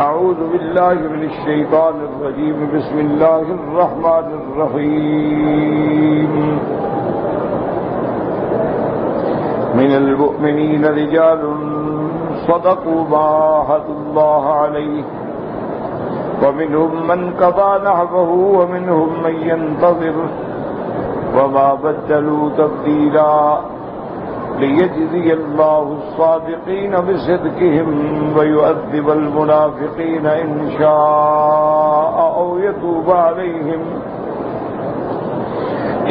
أعوذ بالله من الشيطان الرجيم. بسم الله الرحمن الرحيم. من المؤمنين رجال صدقوا ما عاهدوا الله عليه ومنهم من قضى نحبه ومنهم من ينتظر وما بدلوا تبديلا ليجزي الله الصادقين بصدقهم ويؤذب المنافقين إن شاء أو يتوب عليهم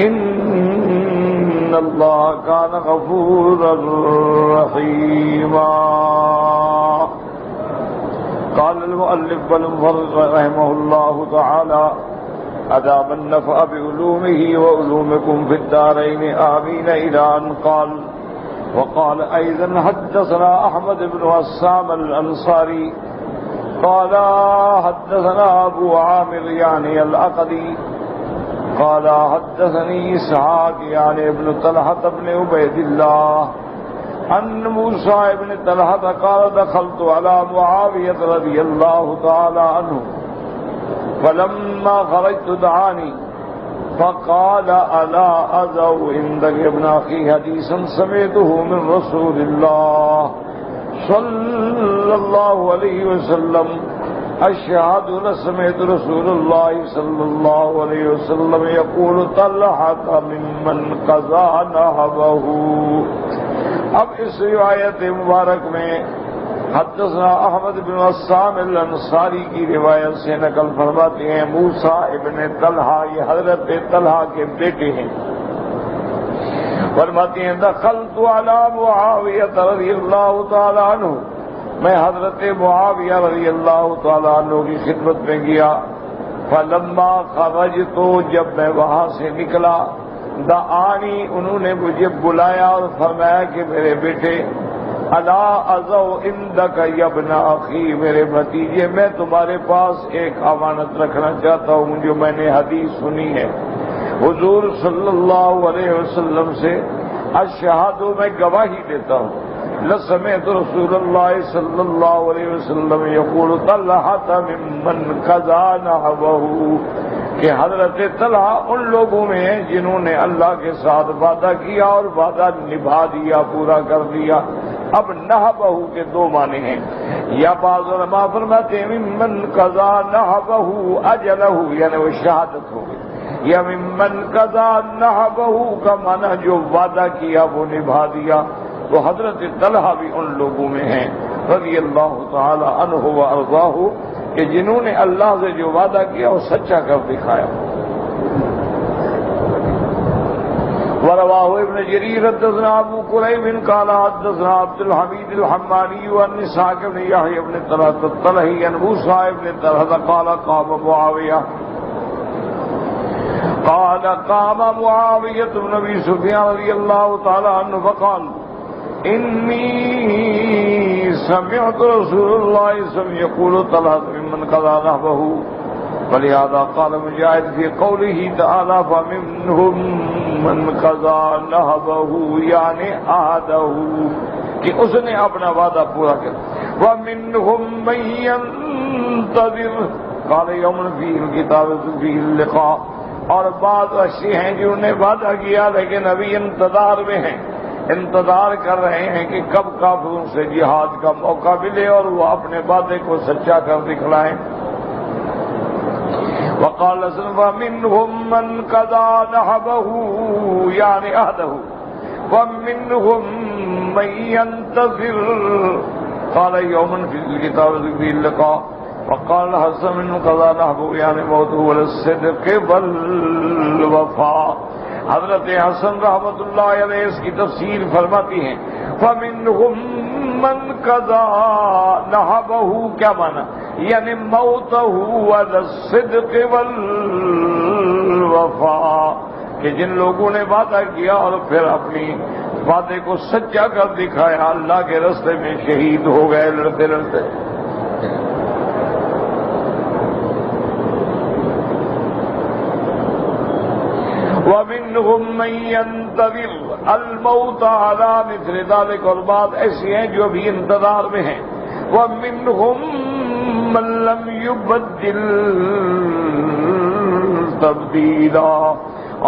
إن الله كان غفورا رحيما. قال المؤلف والمفرق رحمه الله تعالى أدام النفع بعلومه وعلومكم في الدارين آمين إلى أن قال. وقال أيضا حدثنا أحمد بن عصام الأنصاري قال حدثنا أبو عامر يعني العقدي قال حدثني إسحاق يعني ابن طلحة بن عبيد الله عن موسى بن طلحة قال دخلت على معاوية رضي الله تعالى عنه فلما خرجت دعاني فقال ألا أذو عندك ابن أخي حديثا سمعته من رسول الله صلى الله عليه وسلم أشهد لسمعت رسول الله صلى الله عليه وسلم يقول طلحة ممن قضى نحبه. اب اس روایت مبارک میں حدثنا احمد بن عصام الانصاری کی روایت سے نقل فرماتے ہیں موسیٰ ابن طلحہ، یہ حضرت طلحہ کے بیٹے ہیں، فرماتے ہیں دخلت علی معاویہ رضی اللہ تعالی عنہ، میں حضرت معاویہ رضی اللہ تعالی عنہ کی خدمت میں گیا. فلما خرجت، جب میں وہاں سے نکلا، دعانی، انہوں نے مجھے بلایا اور فرمایا کہ میرے بیٹے الا ازو عندک یا ابن اخی، میرے بھتیجے میں تمہارے پاس ایک امانت رکھنا چاہتا ہوں جو میں نے حدیث سنی ہے حضور صلی اللہ علیہ وسلم سے. اشہد، میں گواہی دیتا ہوں، لسمعت رسول اللہ صلی اللہ علیہ وسلم یقول طلحة ممن قضى نحبه، کہ حضرت طلحہ ان لوگوں میں ہیں جنہوں نے اللہ کے ساتھ وعدہ کیا اور وعدہ نبھا دیا، پورا کر دیا. اب نحبہ کے دو معنی ہیں، یا بعض علماء فرماتے ہیں ممن قضى نحبہ اجلہ، یعنی وہ شہادت ہو گئی، یا ممن قضى نحبہ کا معنی جو وعدہ کیا وہ نبھا دیا. تو حضرت طلحہ بھی ان لوگوں میں ہیں رضی اللہ تعالی عنہ وارضاہ کہ جنہوں نے اللہ سے جو وعدہ کیا وہ سچا کر دکھایا. ورواه ابن جرير حدثنا ابو كريب قال حدثنا عبد الحميد الحماني عن اسحاق بن يحيى بن طلحة الطلحي عن موسى بن طلحة قال قام معاوية بن ابي سفيان رضي الله تعالى عنه فقال إني سمعت رسول الله صلى الله عليه وسلم يقول طلحة ممن قضى نحبه. ولهذا قال مجاهد في قوله تعالى فمنهم من قضى نحبه يعني عهده، کہ اس نے اپنا وعدہ پورا کیا. ومنهم من ينتظر قال يوم فيه الكتابة فيه اللقاء، اور بعض ایسے ہیں جنہوں نے وعدہ کیا لیکن ابھی انتظار میں ہیں، انتظار کر رہے ہیں کہ کب کافروں سے جہاد کا موقع ملے اور وہ اپنے وعدے کو سچا کر دکھلائیں. وقال ومنهم من قضى نحبه يعني عهده ومنهم من ينتظر قال يوم في الكتاب في اللقاء. وقال الحسن من قضى نحبه يعني موته والصدق والوفاء. حضرت حسن رحمۃ اللہ علیہ اس کی تفسیر فرماتی ہیں فمنهم من قضى نحبه، کیا معنی؟ یعنی موته والصدق والوفاء، کہ جن لوگوں نے وعدہ کیا اور پھر اپنی وعدے کو سچا کر دکھایا، اللہ کے راستے میں شہید ہو گئے لڑتے لڑتے. ومنهم من ينتظر الموت على مثل ذلك، اور بعض ایسی ہیں جو بھی انتظار میں ہیں. ومنهم من لم يبدل تبدیلا،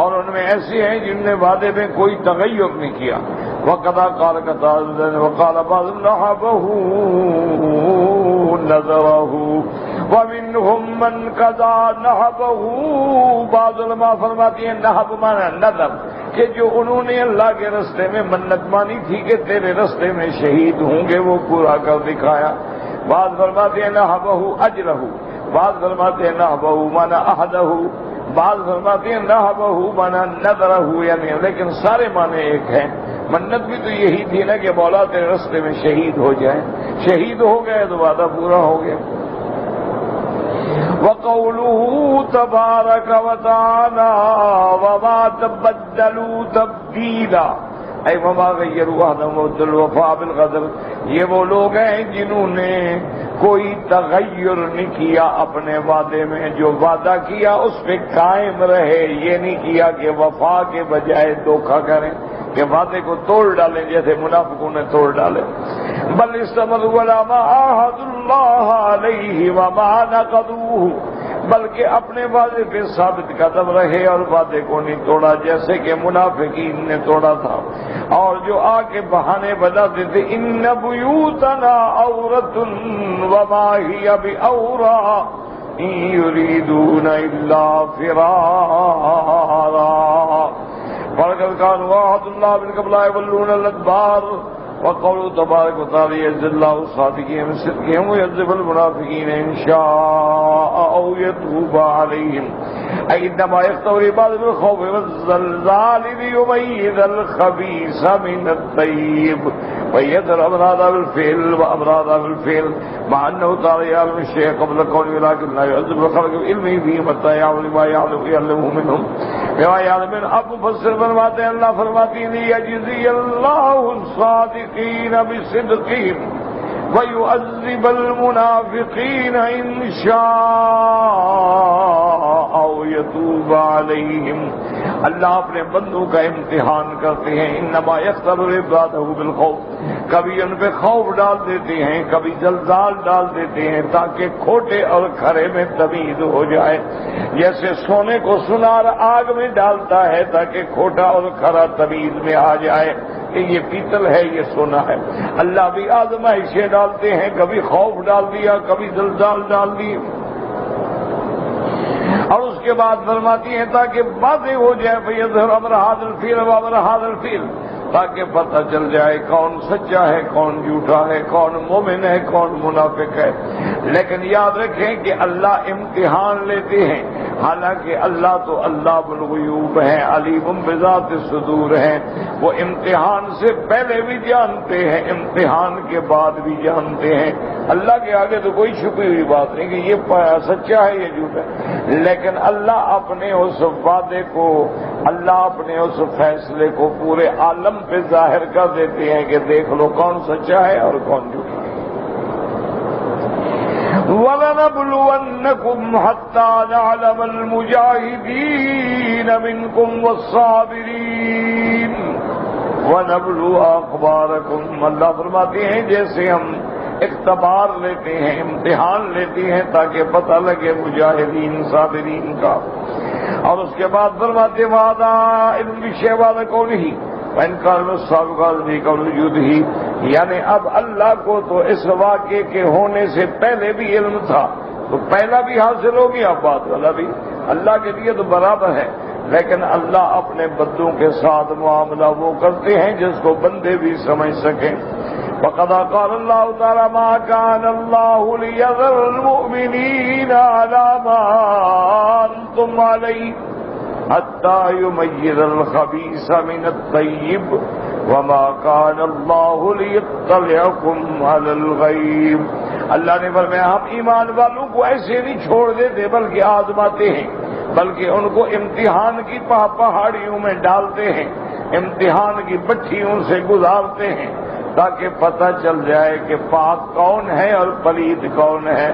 اور ان میں ایسے ہیں جن نے وعدے میں کوئی تغیر نہیں کیا. وقضا قال قتادہ وقال بعض نحبه نظره ومنهم من قضا نحبه. بعض علماء فرماتی ہیں نحب مانا نظر، کہ جو انہوں نے اللہ کے رستے میں منت مانی تھی کہ تیرے رستے میں شہید ہوں گے وہ پورا کر دکھایا. بعض فرماتے ہیں نحبه اجرہ، بعض فرماتے ہیں نحبه مانا عہدہ، بعض فرماتے ہیں نحبہ مانا نذرہ، یعنی لیکن سارے معنی ایک ہیں. منت بھی تو یہی تھی نا کہ مولا تیرے رستے میں شہید ہو جائے، شہید ہو گئے تو وعدہ پورا ہو گیا. وقوله تبارک وتعالی وما تبدلوا تبدیلا اے وما غیروا عہدهم وبدلوا الوفاء بالغدر. یہ وہ لوگ ہیں جنہوں نے کوئی تغیر نہیں کیا اپنے وعدے میں، جو وعدہ کیا اس پہ قائم رہے. یہ نہیں کیا کہ وفا کے بجائے دھوکہ کریں، کہ وعدے کو توڑ ڈالیں جیسے منافقوں نے توڑ ڈالے. بل استمروا على ما عاهدوا الله عليه وما نقضوه، بلکہ اپنے وعدے پہ ثابت قدم رہے اور وعدے کو نہیں توڑا جیسے کہ منافقین نے توڑا تھا. اور جو آ کے بہانے بناتے تھے ان بیوتنا عورۃ وما هي بعورۃ ان يريدون الا فرارا فلقد كانوا عهد الله من قبل يولون الادبار. وقوله تبارك وتعالى يجزي الله الصادقين بصدقهم ويعذب المنافقين ان شاء او يتوب عليهم. اي انما يختبر عباد بالخوف والزلزال ليميز الخبيث من الطيب ويذر امراض بالفعل وامراض بالفعل، مع انه تعالى يعلم الشيء قبل كونه ولكن لا يعذب الخلق بعلمه فيه متى يعلم ما يعلمه منهم بما يعلم من. اب مفسر فرماتے ہیں اللہ فرماتی ہے یجزی اللہ الصادقین بصدقہم ویعذب المنافقین ان شاء او یتوب علیہم. اللہ اپنے بندوں کا امتحان کرتے ہیں. انما یختبر عبادہ بالخوف، کبھی ان پہ خوف ڈال دیتے ہیں، کبھی زلزال ڈال دیتے ہیں تاکہ کھوٹے اور کھرے میں تمیز ہو جائے. جیسے سونے کو سنار آگ میں ڈالتا ہے تاکہ کھوٹا اور کھرا تمیز میں آ جائے کہ یہ پیتل ہے یہ سونا ہے. اللہ بھی آزمائشیں ڈالتے ہیں، کبھی خوف ڈال دیا کبھی زلزال ڈال دیے. اور اس کے بعد فرماتی ہیں تاکہ واضح ہو جائے فیظہر امر ھذا الفعل وامر ھذا الفعل، تاکہ پتہ چل جائے کون سچا ہے کون جھوٹا ہے، کون مومن ہے کون منافق ہے. لیکن یاد رکھیں کہ اللہ امتحان لیتے ہیں، حالانکہ اللہ تو اللہ بالغیوب ہے، علیم بذات الصدور ہے. وہ امتحان سے پہلے بھی جانتے ہیں، امتحان کے بعد بھی جانتے ہیں. اللہ کے آگے تو کوئی چھپی ہوئی بات نہیں کہ یہ سچا ہے یہ جھوٹا ہے. لیکن اللہ اپنے اس وعدے کو، اللہ اپنے اس فیصلے کو پورے عالم پہ ظاہر کر دیتے ہیں کہ دیکھ لو کون سچا ہے اور کون جھوٹا ہے. وَلَنَبْلُوَنَّكُمْ حَتَّى نَعْلَمَ الْمُجَاهِدِينَ مِنْكُمْ وَالصَّابِرِينَ وَنَبْلُوَ أَخْبَارَكُمْ. اللہ فرماتے ہیں جیسے ہم اختبار لیتے ہیں، امتحان لیتے ہیں تاکہ پتہ لگے مجاہدین صابرین کا. اور اس کے بعد فرماتے وعدہ علم بشیء وعدہ قوله وَإِنْ كَانَ مِنَ الصَّادِقِينَ فِي قَوْلِ وُجُودِهِ. یعنی اب اللہ کو تو اس واقعے کے ہونے سے پہلے بھی علم تھا تو پہلا بھی حاصل ہو گیا، بعد والا بھی. اللہ کے لیے تو برابر ہے، لیکن اللہ اپنے بندوں کے ساتھ معاملہ وہ کرتے ہیں جس کو بندے بھی سمجھ سکیں. وقد قال الله تعالى ما كان الله ليذر المؤمنين على ما أنتم عليه حتى يميز الخبيث من الطيب وما كان الله ليطلعكم على الغيب. اللہ نے فرمایا ہم ایمان والوں کو ایسے نہیں چھوڑ دیتے بلکہ آزماتے ہیں، بلکہ ان کو امتحان کی پہاڑیوں میں ڈالتے ہیں، امتحان کی بٹھیوں سے گزارتے ہیں تاکہ پتہ چل جائے کہ پاک کون ہے اور پلید کون ہے،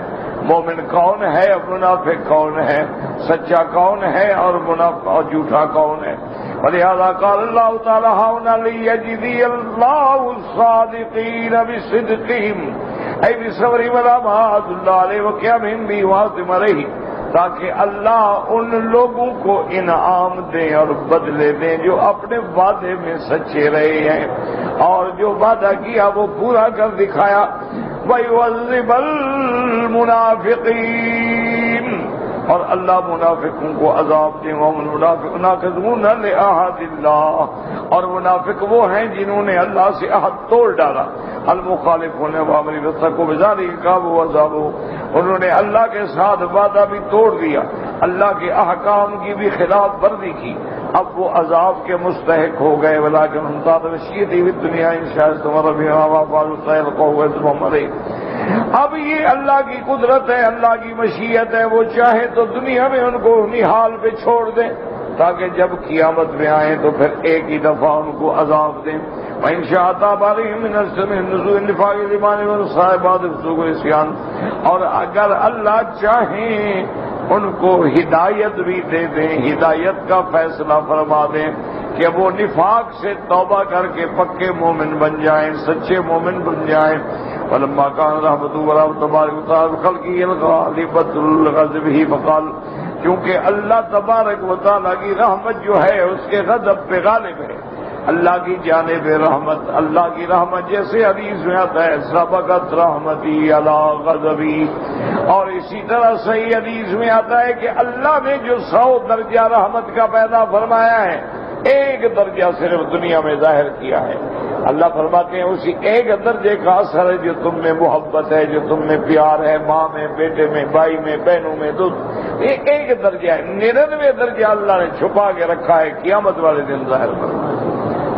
مومن کون ہے اور منافق کون ہے، سچا کون ہے اور منافق اور جھوٹا کون ہے. ولہذا قال اللہ تعالی هُنَا لِيَجْزِيَ اللَّهُ الصَّادِقِينَ بِصِدْقِهِمْ. اے بصبر ولا معاذ اللہ علیہ وقیام بھی واسم علیہ، تاکہ اللہ ان لوگوں کو انعام دیں اور بدلے دیں جو اپنے وعدے میں سچے رہے ہیں اور جو وعدہ کیا وہ پورا کر دکھایا۔ وَيُعَذِّبَ الْمُنَافِقِينَ، اور اللہ منافقوں کو عذاب دیں۔ وَهُمُ الْمُنَافِقُونَ لِعَهْدِ اللَّهِ، اور منافق وہ ہیں جنہوں نے اللہ سے عہد توڑ ڈالا۔ المخالفون وامر رسول بذلك كابوا وذابوا، انہوں نے اللہ کے ساتھ وعدہ بھی توڑ دیا، اللہ کے احکام کی بھی خلاف ورزی کی، اب وہ عذاب کے مستحق ہو گئے۔ ولكن هم تابشیتی في الدنيا ان شاء استمر بها وقالوا سيلقوا ثم عليه، اب یہ اللہ کی قدرت ہے، اللہ کی مشیت ہے، وہ چاہے تو دنیا میں ان کو انہی حال پہ چھوڑ دیں تاکہ جب قیامت میں آئیں تو پھر ایک ہی دفعہ ان کو عذاب دیں۔ وَإِن شَاءَ تَابَ عَلَيْهِم مِّنَ السَّمِّ النُّزُولِ النِّفَاقِ الْإِيمَانِ وَالصَّائِبَاتِ الْفُسُوقِ وَالْعِصْيَانِ، اور اگر اللہ چاہیں ان کو ہدایت بھی دے دیں، ہدایت کا فیصلہ فرما دیں کہ وہ نفاق سے توبہ کر کے پکے مومن بن جائیں، سچے مومن بن جائیں۔ فَلَمَّا كَانَ رَحْمَتُ وَرَحْمَتُ تَبَارَكَ وَتَعَالَى بِخَلْقِهِ الْغَالِبَةُ الْغَضَبِ فَقَالَ، کیونکہ اللہ تبارک و تعالیٰ کی رحمت جو ہے اس کے غضب پہ غالب ہے، اللہ کی جانب رحمت، اللہ کی رحمت جیسے حدیث میں آتا ہے سبقت رحمتی علی غضبی، اور اسی طرح صحیح حدیث میں آتا ہے کہ اللہ نے جو 100 درجہ رحمت کا پیدا فرمایا ہے، ایک درجہ صرف دنیا میں ظاہر کیا ہے۔ اللہ فرماتے ہیں اسی ایک درجے کا اثر ہے جو تم میں محبت ہے، جو تم میں پیار ہے، ماں میں، بیٹے میں، بھائی میں، بہنوں میں، دوست، یہ ایک درجہ ہے۔ 99 درجہ اللہ نے چھپا کے رکھا ہے، قیامت والے دن ظاہر فرمایا،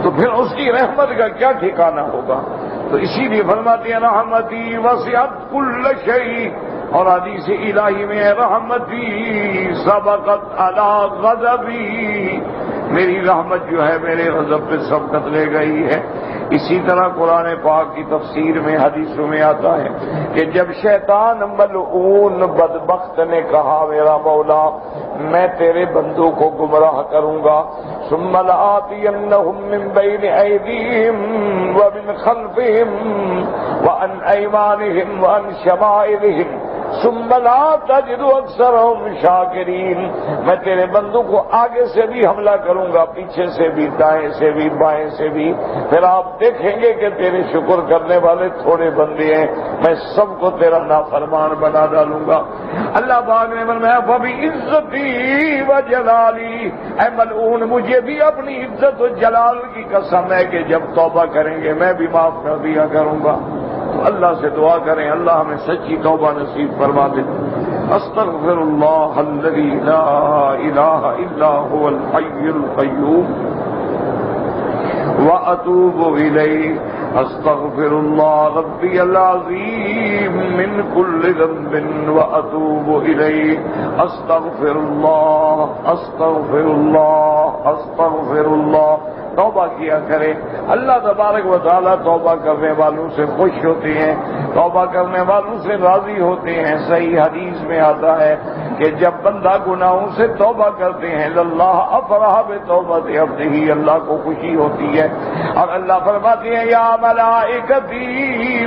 تو پھر اس کی رحمت کا کیا ٹھکانہ ہوگا؟ تو اسی لیے فرماتے ہیں رحمتی وسعت کل شیء، اور حدیث الہی میں ہے رحمتی سبقت علی غضبی، میری رحمت جو ہے میرے غضب پہ سبقت لے گئی ہے۔ اسی طرح قرآن پاک کی تفسیر میں حدیثوں میں آتا ہے کہ جب شیطان ملعون بدبخت نے کہا میرا مولا میں تیرے بندوں کو گمراہ کروں گا، ثم لآتینہم من بین ایدیہم ومن خلفہم وعن ایمانہم وعن شمائلہم ثم لا تجد اکثرہم شاکرین، میں تیرے بندوں کو آگے سے بھی حملہ کروں گا، پیچھے سے بھی، دائیں سے بھی، بائیں سے بھی، پھر آپ دیکھیں گے کہ تیرے شکر کرنے والے تھوڑے بندے ہیں، میں سب کو تیرا نافرمان بنا ڈالوں گا۔ اللہ پاک نے فرمایا فَبِعِزَّتِي وَجَلَالِي، اے ملعون مجھے بھی اپنی عزت و جلال کی قسم ہے کہ جب توبہ کریں گے میں بھی معاف کر دیا کروں گا۔ تو اللہ سے دعا کریں اللہ ہمیں سچی توبہ نصیب فرما دے۔ استغفر اللہ الذی لا الہ الا هو الحی القیوم واتوب الیہ، استغفر اللہ ربی العظیم من کل ذنب واتوب الیہ، استغفر اللہ استغفر اللہ استغفر اللہ۔ توبہ کیا کرے، اللہ تبارک و تعالیٰ توبہ کرنے والوں سے خوش ہوتے ہیں، توبہ کرنے والوں سے راضی ہوتے ہیں۔ صحیح حدیث میں آتا ہے کہ جب بندہ گناہوں سے توبہ کرتے ہیں اللہ افرح بتوبۃ عبدہ، اللہ کو خوشی ہوتی ہے، اور اللہ فرماتے ہیں یا ملائکتی،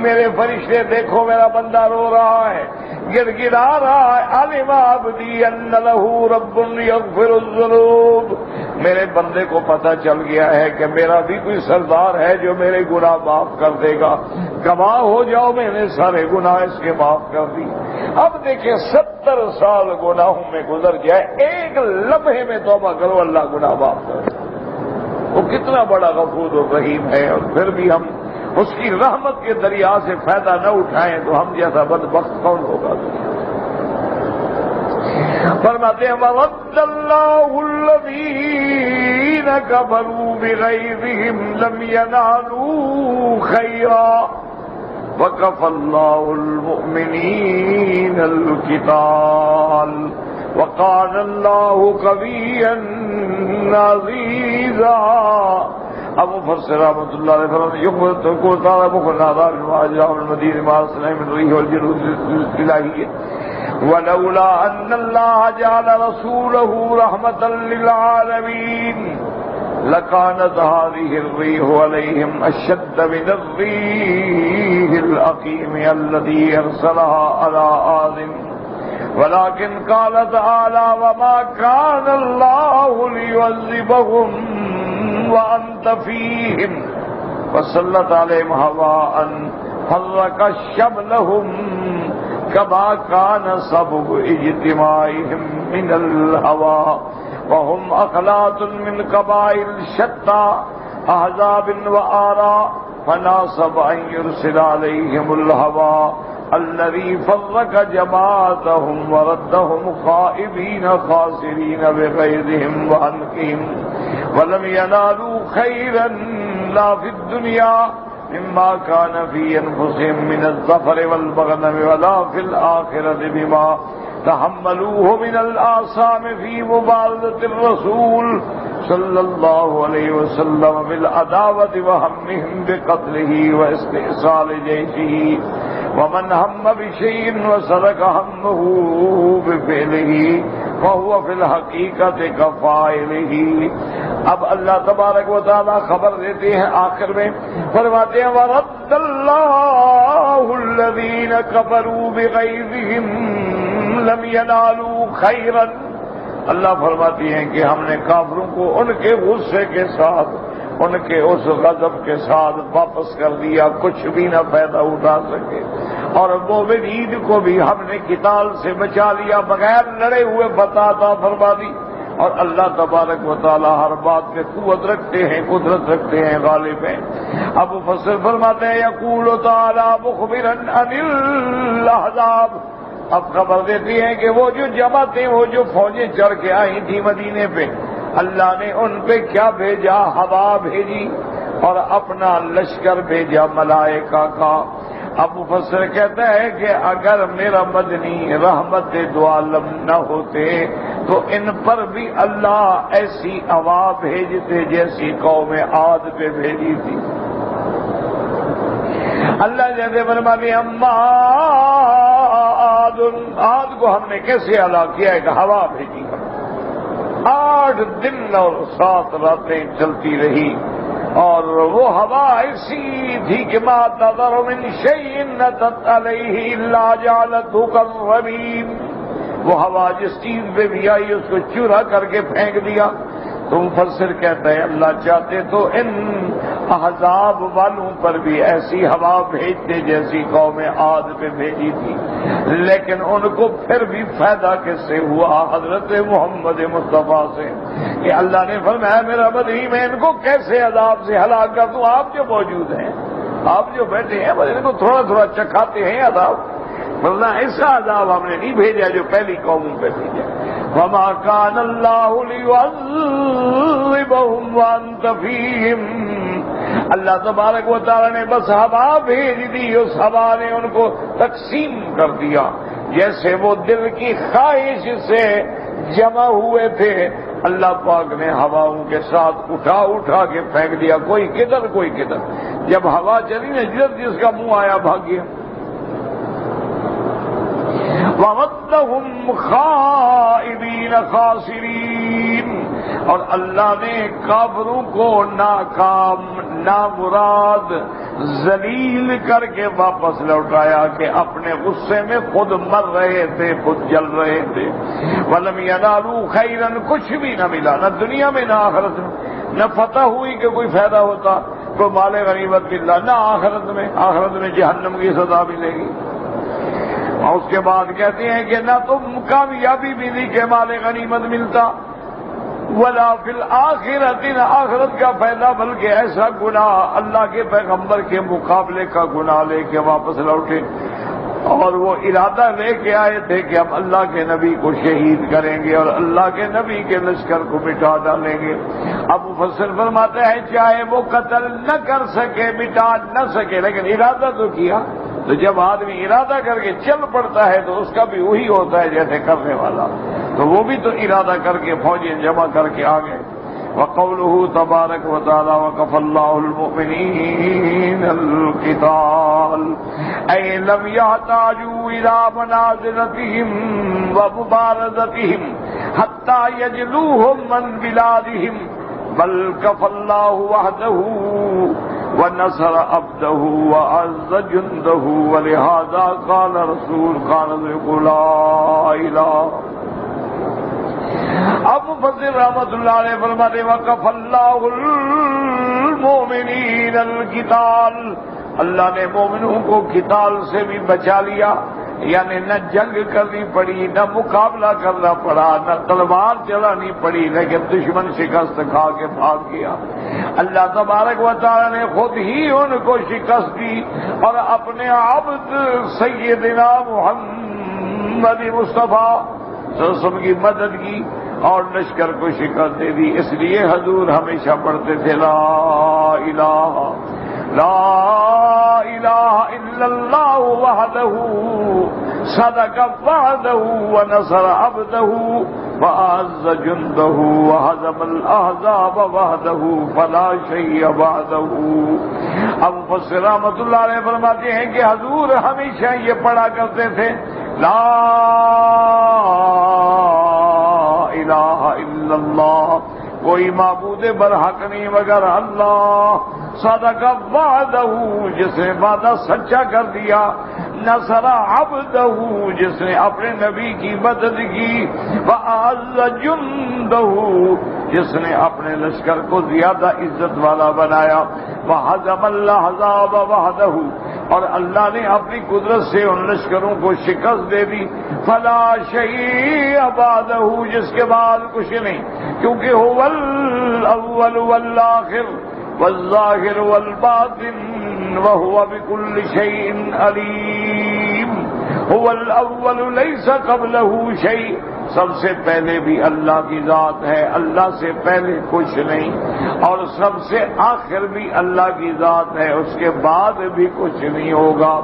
میرے فرشتے دیکھو میرا بندہ رو رہا ہے، گر گرا رہا ہے، علم عبدی ان لہ رب یغفر الذنوب، میرے بندے کو پتہ چل گیا ہے کہ میرا بھی کوئی سردار ہے جو میرے گناہ معاف کر دے گا، گواہ ہو جاؤ میں نے سارے گناہ اس کے معاف کر دی۔ اب دیکھیں 70 سال گناہوں میں گزر جائے، ایک لمحے میں توبہ کرو اللہ گناہ معاف کر دے، وہ کتنا بڑا غفور و رحیم ہے۔ اور پھر بھی ہم اس کی رحمت کے دریا سے فائدہ نہ اٹھائیں تو ہم جیسا بدبخت کون ہوگا؟ فرماتے ہیں وَرَدَّ اللَّهُ الَّذِينَ كَفَرُوا بِغَيْظِهِمْ لَمْ يَنَالُوا خَيْرًا وَكَفَى اللَّهُ الْمُؤْمِنِينَ الْقِتَالَ وَكَانَ اللَّهُ قَوِيًّا عَزِيزًا۔ اب مفسر رحمۃ اللہ علیہ فرماتے ہیں یقول کو تعالی بخنا دار واجہ المدین ما سلیم الریح والجلود الالہیہ ولولا ان اللہ جعل رسوله رحمۃ للعالمین، لكانت هذه الريح عليهم أشد من الريح الأقيم الذي أرسلها على عاد ولكن قال تعالى وما كان الله ليعذبهم وأنت فيهم وسلط عليهم هواء فرق شملهم كما كان سبب اجتماعهم من الهوى وهم أخلاط من قبائل شتى أحزاب وآراء فناسب أن يرسل عليهم الهوى الذي فرق جماعتهم وردهم خائبين خاسرين بغيظهم وعنقهم ولم ينالوا خيرا لا في الدنيا مما كان في أنفسهم من الظفر والمغنم ولا في الآخرة بما تحملوه من الآثام في مبارزة الرسول صلى الله عليه وسلم بالعداوة وهمهم بقتله واستئصال جيشه ومن هم بشيء وسلك همه بفعله فهو في الحقیقت كفاعله. اب اللہ تبارک و تعالی خبر دیتے ہیں آخر میں، فرماتے ہیں وَرَدَّ اللَّهُ الَّذِينَ كَفَرُوا بِغَيْظِهِمْ لَمْ يَنَالُوا خَيْرًا. اللہ فرماتی ہیں کہ ہم نے کافروں کو ان کے غصے کے ساتھ، ان کے اس غضب کے ساتھ واپس کر دیا، کچھ بھی نہ فائدہ اٹھا سکے، اور مومنین کو بھی ہم نے قتال سے بچا لیا، بغیر لڑے ہوئے فتح عطا فرما دی. اور اللہ تبارک و تعالی ہر بات پہ قوت رکھتے ہیں، قدرت رکھتے ہیں، غالب ہیں. اب مفسر فرماتے ہیں یقول تعالی مخبرا عن الاحزاب، اب خبر دیتی ہیں کہ وہ جو جمع تھے، وہ جو فوجیں چڑھ کے آئی تھی مدینے پہ، اللہ نے ان پہ کیا بھیجا؟ ہوا بھیجی اور اپنا لشکر بھیجا ملائکہ کا. اب مفسر کہتا ہے کہ اگر میرا مدنی رحمت دو عالم نہ ہوتے تو ان پر بھی اللہ ایسی ہوا بھیجتے جیسی قوم عاد پہ بھیجی تھی. اللہ جیسے فرماتے ہیں اما عاد کو ہم نے کیسے ہلاک کیا ہے کہ ہوا بھیجی، 8 دن اور 7 راتیں چلتی رہی، اور وہ ہوا ایسی تھی کہ ما تذر من شیء اتت علیہ الا جعلته كالرمیم. وہ ہوا جس چیز پہ بھی آئی اس کو چورا کر کے پھینک دیا. تو مفسر کہتا ہے اللہ چاہتے تو ان احزاب والوں پر بھی ایسی ہوا بھیجتے جیسی قوم عاد پہ بھیجی تھی، لیکن ان کو پھر بھی فائدہ کس سے ہوا؟ حضرت محمد مصطفیٰ سے، کہ اللہ نے فرمایا میرا بدری میں ان کو کیسے عذاب سے ہلاک کر دوں؟ آپ جو موجود ہیں، آپ جو بیٹھے ہیں، بس ان کو تھوڑا تھوڑا چکھاتے ہیں عذاب، ورنہ ایسا عذاب ہم نے نہیں بھیجا جو پہلی قوموں پہ بھیجا. وَمَا كَانَ اللَّهُ لِيُعَذِّبَهُمْ وَأَنْتَ فِيهِمْ. اللہ تبارک و تعالی نے بس ہوا بھیج دی، اس ہوا نے ان کو تقسیم کر دیا، جیسے وہ دل کی خواہش سے جمع ہوئے تھے، اللہ پاک نے ہواؤں کے ساتھ اٹھا اٹھا کے پھینک دیا، کوئی کدھر کوئی کدھر. جب ہوا چلی نا، جس کا منہ آیا بھاگ گیا. وَوَدَّهُمْ خَائِبِينَ خَاسِرِينَ. اور اللہ نے کافروں کو ناکام، نامراد، ذلیل کر کے واپس لوٹایا کہ اپنے غصے میں خود مر رہے تھے، خود جل رہے تھے. وَلَمْ يَنَالُوا خَيْرًا. کچھ بھی نہ ملا، نہ دنیا میں نہ آخرت میں. نہ فتح ہوئی کہ کوئی فائدہ ہوتا، کوئی مال غنیمت ملا، نہ آخرت میں جہنم کی سزا ملے گی. اور اس کے بعد کہتے ہیں کہ نہ تم کامیابی ملی کہ مال غنیمت ملتا، ولا فی الآخرۃ، نہ آخرت کا فائدہ، بلکہ ایسا گناہ اللہ کے پیغمبر کے مقابلے کا گناہ لے کے واپس لوٹے. اور وہ ارادہ لے کے آئے تھے کہ ہم اللہ کے نبی کو شہید کریں گے اور اللہ کے نبی کے لشکر کو مٹا ڈالیں گے. اب مفسر فرماتے ہیں چاہے وہ قتل نہ کر سکے، مٹا نہ سکے، لیکن ارادہ تو کیا. تو جب آدمی ارادہ کر کے چل پڑتا ہے تو اس کا بھی وہی ہوتا ہے جیسے کرنے والا. تو وہ بھی تو ارادہ کر کے فوجیں جمع کر کے آ گئے. وقوله تبارک و تعالی وكفى الله المؤمنين القتال اي لم يحتاجوا الى منازلتهم ومبارزتهم حتى يجلوهم من بلادهم بل کفى الله وحده ونصر عبده وعز جنده ولهذا قال رسول قال لا الہ. اب مفسر رحمۃ اللہ علیہ فرماتے وَكَفَى اللَّهُ الْمُؤْمِنِينَ الْقِتَالَ، اللہ نے مومنوں کو قتال سے بھی بچا لیا، یعنی نہ جنگ کرنی پڑی، نہ مقابلہ کرنا پڑا، نہ تلوار چلانی پڑی، لیکن دشمن شکست کھا کے بھاگ گیا. اللہ تبارک و تعالی نے خود ہی ان کو شکست دی اور اپنے عبد سیدنا محمد مصطفیٰ صلی اللہ علیہ وسلم کی مدد کی اور لشکر کو شکست دے دی. اس لیے حضور ہمیشہ پڑھتے تھے لا الہ الا اللہ وحدہ صدق وعدہ ونصر عبدہ وأعز جندہ وہزم الأحزاب وحدہ فلا شیء بعدہ. اب مفسر رحمۃ اللہ علیہ فرماتے ہیں کہ حضور ہمیشہ یہ پڑھا کرتے تھے لا الہ الا اللہ، کوئی معبود برحق نہیں مگر اللہ، صدق وعدہ جس نے وعدہ سچا کر دیا، نصر عبدہ جس نے اپنے نبی کی مدد کی، وأعز جندہ جس نے اپنے لشکر کو زیادہ عزت والا بنایا، وہزم الأحزاب وحدہ اور اللہ نے اپنی قدرت سے ان لشکروں کو شکست دے دی، فلا شیء بعدہ جس کے بعد کچھ نہیں، کیونکہ هو الاول والآخر والظاہر والباطن وهو بكل شيء علیم. هو الاول ليس قبله شيء، سب سے پہلے بھی اللہ کی ذات ہے، اللہ سے پہلے کچھ نہیں، اور سب سے آخر بھی اللہ کی ذات ہے، اس کے بعد بھی کچھ نہیں ہوگا.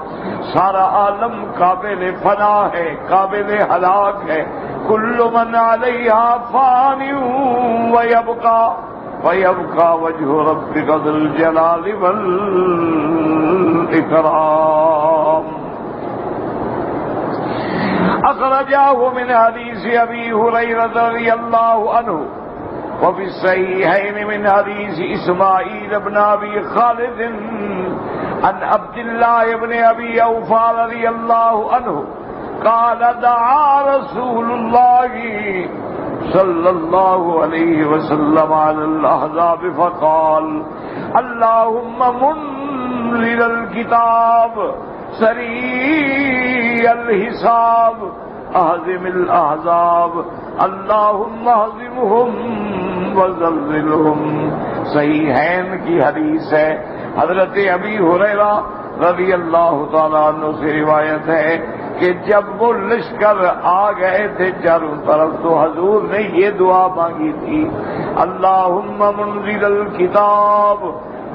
سارا عالم قابل فنا ہے، قابل ہلاک ہے. کل من علیہا فان ویبقى وجہ ربک ذو الجلال والاکرام. اخرجاه من حدیث ابی ہریرہ رضی اللہ عنہ وفي الصحيحين من حديث اسماعيل بن ابي خالد عن عبد الله بن ابي اوفى رضي الله عنه قال دعا رسول الله صلى الله عليه وسلم على الاحزاب فقال اللهم منزل الكتاب سريع الحساب اهزم الاحزاب اللهم اهزمهم وزلزلهم. صحیحین کی حدیث ہے، حضرت ابی ہریرہ رضی اللہ تعالیٰ عنہ سے روایت ہے کہ جب وہ لشکر آ گئے تھے چاروں طرف تو حضور نے یہ دعا مانگی تھی اللہم منزل الکتاب،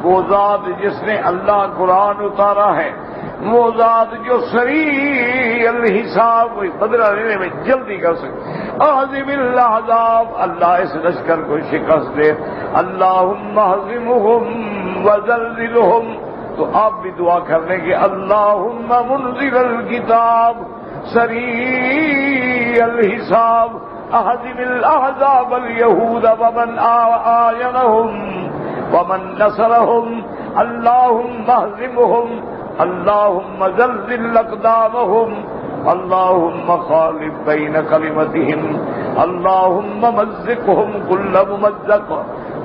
وہ ذات جس نے اللہ قرآن اتارا ہے، وہ ذات جو سریع الحساب بدلہ لینے میں جلدی کر سکے، اہزم الاحزاب اللہ اس لشکر کو شکست دے، اللہم اہزمہم وزلزلہم. تو آپ بھی دعا کر لیں کہ اللہم منزل الکتاب سریع الحساب اہزم الاحزاب اليہود ومن آینہم ومن نصرہم اللہم اہزمہم اللہم زلزل اقدامہم اللہم خالف بین کلمتہم اللہم مزقہم کل ممزق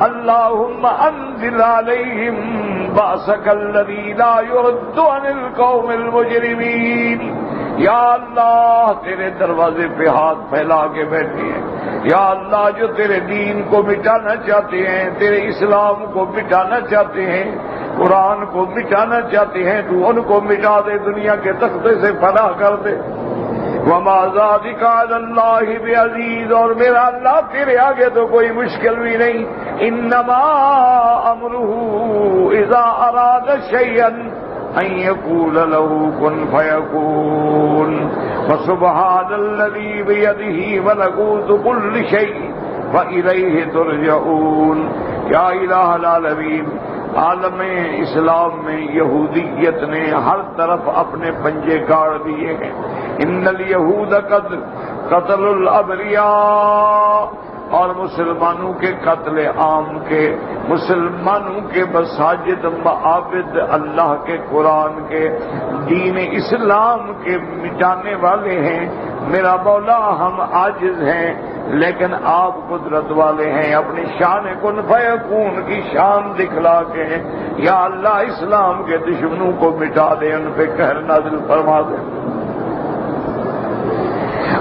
اللہم انزل علیہم بأسک الذی لا يرد عن القوم المجرمین. یا اللہ تیرے دروازے پہ ہاتھ پھیلا کے بیٹھے ہیں، یا اللہ جو تیرے دین کو مٹانا چاہتے ہیں، تیرے اسلام کو مٹانا چاہتے ہیں، قرآن کو مٹانا چاہتے ہیں، تو ان کو مٹا دے، دنیا کے تختے سے فنا کر دے. وما ذلک علی اللہ بعزیز، اور میرا اللہ تیرے آگے تو کوئی مشکل بھی نہیں. انما امرہ اذا اراد شیئا ان یقول له کن فیکون. فسبحان الذی بیدہ ملکوت کل شیء وإلیہ ترجعون. یا الہ العالمین، عالم اسلام میں یہودیت نے ہر طرف اپنے پنجے گاڑ دیے ہیں. ان الیہود قد قتل الابریاء اور مسلمانوں کے قتل عام کے، مسلمانوں کے مساجد معابد اللہ کے قرآن کے دین اسلام کے مٹانے والے ہیں۔ میرا مولا ہم عاجز ہیں لیکن آپ قدرت والے ہیں، اپنی شان کن فیکون کی شان دکھلا کے یا اللہ اسلام کے دشمنوں کو مٹا دے، ان پہ قہر نازل فرما دے۔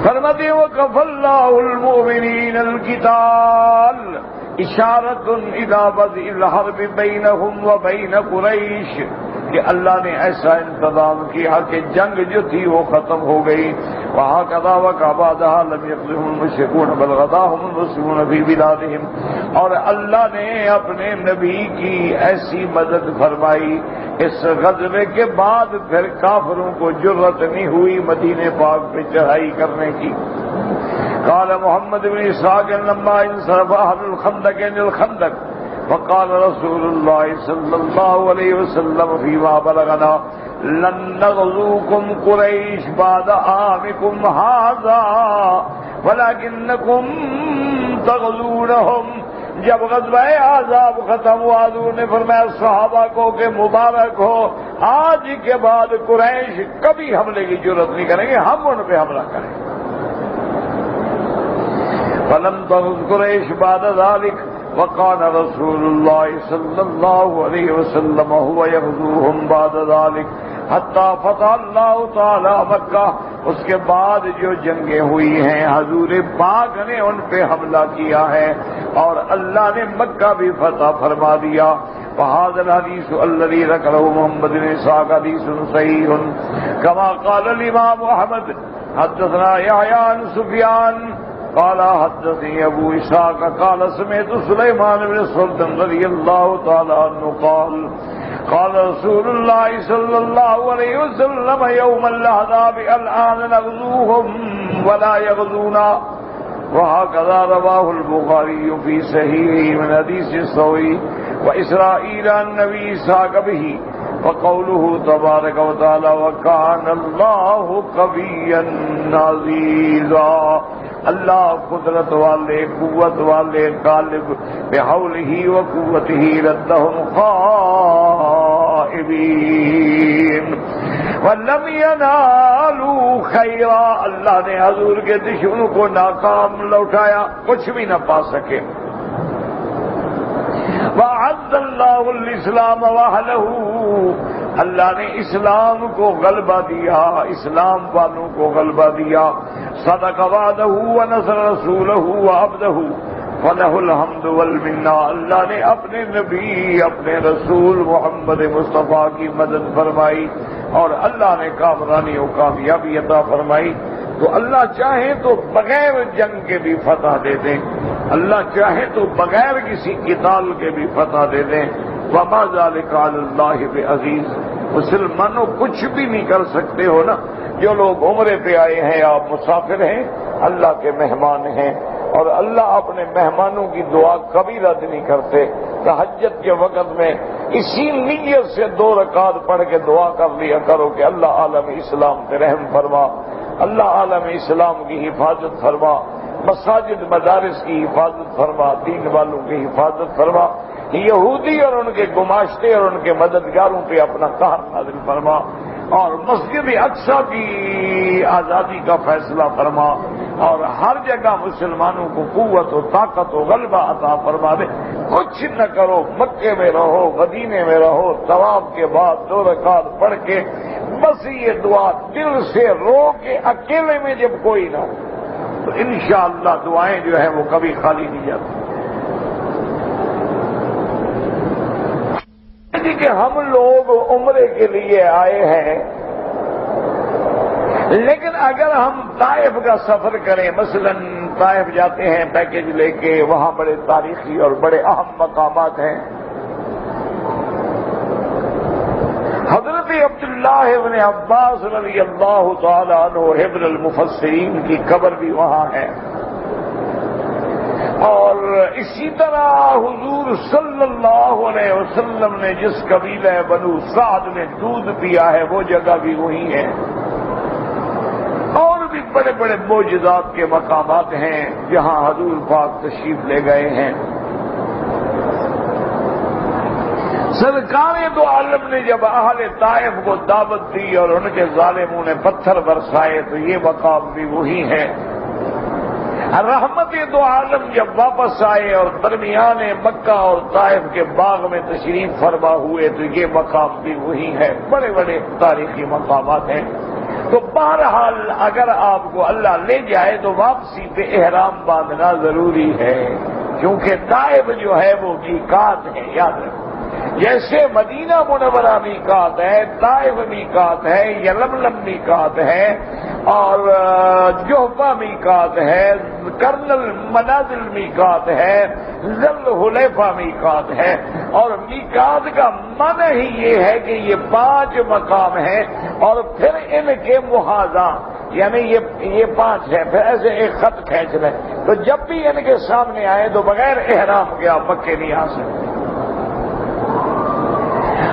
فرماتے وَكَفَ اللَّهُ الْمُؤْمِنِينَ الْقِتَالَ اشارۃ الی بدء الحرب بینہم وبین قریش، کہ اللہ نے ایسا انتظام کیا کہ جنگ جو تھی وہ ختم ہو گئی۔ وَهَكَذَا وَكَبَعْدَهَا لَمْ يَقْذِفْهُمُ الْمُشْرِكُونَ بَلْ غَزَاهُمُ الْمُسْلِمُونَ فِي بِلَادِهِمْ، اور اللہ نے اپنے نبی کی ایسی مدد فرمائی، اس غزوے کے بعد پھر کافروں کو جرأت نہیں ہوئی مدینے پاک پہ چڑھائی کرنے کی۔ قال محمد بن اسحاق لما انصرف اهل الخندق عن الخندق فقال رسول الله صلى الله عليه وسلم فيما بلغنا لن نغزوكم قريش بعد عامكم هذا ولكنكم تغزونهم۔ جب غزوہ احزاب ختم ہوا حضور نے فرمایا صحابہ کو کہ مبارک ہو، آج کے بعد قریش کبھی حملے کی جرأت نہیں کریں گے، ہم ان پہ حملہ کریں گے۔ فلم تغز قریش بعد ذلك وقال رسول الله صلى الله عليه وسلم هو يغزوهم بعد ذلك حتى فتح الله تعالی مکہ۔ اس کے بعد جو جنگیں ہوئی ہیں حضور پاک نے ان پہ حملہ کیا ہے اور اللہ نے مکہ بھی فتح فرما دیا۔ وهذا الحديث الذي ذكره محمد بن اسحاق حديث صحيح كما قال الامام احمد حدثنا يحيى عن سفيان قال حدثني ابو اسحاق قال سمعت سليمان بن سرد رضي الله تعالى عنه قال قال رسول الله صلى الله عليه وسلم يوم الاحزاب الآن نغزوهم ولا يغزونا۔ وهكذا رواه البخاري في صحيحه من حديث الثوري وإسرائيل عن نبي اسحاق به وقوله تبارك وتعالى وكان الله قويا عزيزا۔ اللہ قدرت والے، قوت والے، غالب بحولہ و قوتہ ردہم خائبین ولم ینالوا خیرا۔ اللہ نے حضور کے دشمنوں کو ناکام لوٹایا، کچھ بھی نہ پا سکے۔ وَأَعَزَّ اللَّهُ الْإِسْلَامَ وَأَهْلَهُ، اللہ نے اسلام کو غلبہ دیا، اسلام والوں کو غلبہ دیا۔ صدق وعدہ ونصر رسولہ وعبدہ فلہ الحمد والمنہ، اللہ نے اپنے نبی، اپنے رسول محمد مصطفیٰ کی مدد فرمائی اور اللہ نے کامرانی و کامیابی عطا فرمائی۔ تو اللہ چاہے تو بغیر جنگ کے بھی فتح دے دیں، اللہ چاہے تو بغیر کسی قتال کے بھی فتح دے دیں۔ وما ذلک علی اللہ بعزیز، مسلمانوں کچھ بھی نہیں کر سکتے ہو نا۔ جو لوگ عمرے پہ آئے ہیں، آپ مسافر ہیں، اللہ کے مہمان ہیں، اور اللہ اپنے مہمانوں کی دعا کبھی رد نہیں کرتے۔ تہجد کے وقت میں اسی نیت سے 2 رکعت پڑھ کے دعا کر لیا کرو کہ اللہ عالم اسلام پہ رحم فرما، اللہ عالم اسلام کی حفاظت فرما، مساجد مدارس کی حفاظت فرما، دین والوں کی حفاظت فرما، یہودی اور ان کے گماشتے اور ان کے مددگاروں پہ اپنا قہر نازل فرما، اور مسجد اقصی کی آزادی کا فیصلہ فرما، اور ہر جگہ مسلمانوں کو قوت و طاقت و غلبہ عطا فرما دے۔ کچھ نہ کرو، مکے میں رہو، مدینے میں رہو، طواف کے بعد 2 رکعت پڑھ کے بس یہ دعا دل سے رو کے اکیلے میں جب کوئی نہ ہو تو انشاءاللہ دعائیں جو ہیں وہ کبھی خالی نہیں جاتی۔ کہ ہم لوگ عمرے کے لیے آئے ہیں، لیکن اگر ہم طائف کا سفر کریں، مثلا طائف جاتے ہیں پیکج لے کے، وہاں بڑے تاریخی اور بڑے اہم مقامات ہیں۔ حضرت عبداللہ ابن عباس رضی اللہ تعالی عنہ حبر المفسرین کی قبر بھی وہاں ہے، اور اسی طرح حضور صلی اللہ علیہ وسلم نے جس قبیلہ بنو سعد میں دودھ پیا ہے وہ جگہ بھی وہی ہے، اور بھی بھی بڑے بڑے معجزات کے مقامات ہیں جہاں حضور پاک تشریف لے گئے ہیں۔ سرکار دو عالم نے جب اہل طائف کو دعوت دی اور ان کے ظالموں نے پتھر برسائے تو یہ مقام بھی وہی ہے۔ رحمت دو عالم جب واپس آئے اور درمیان مکہ اور طائف کے باغ میں تشریف فرما ہوئے تو یہ مقام بھی وہی ہے۔ بڑے بڑے تاریخی مقامات ہیں۔ تو بہرحال اگر آپ کو اللہ لے جائے تو واپسی پہ احرام باندھنا ضروری ہے، کیونکہ طائف جو ہے وہ میقات ہے، یاد رکھو۔ جیسے مدینہ منورہ میقات ہے، طائف میقات ہے، یلملم میقات ہے، اور جوہفہ میقات ہے، کرنل منازل میقات ہے، ذل حلیفہ میقات ہے۔ اور میقات کا معنی ہی یہ ہے کہ یہ 5 مقام ہیں اور پھر ان کے محاذہ، یعنی یہ 5 ہے، پھر ایسے ایک خط کھینچ لیں تو جب بھی ان کے سامنے آئے تو بغیر احرام کے آپ مکے نہیں آ سکتے۔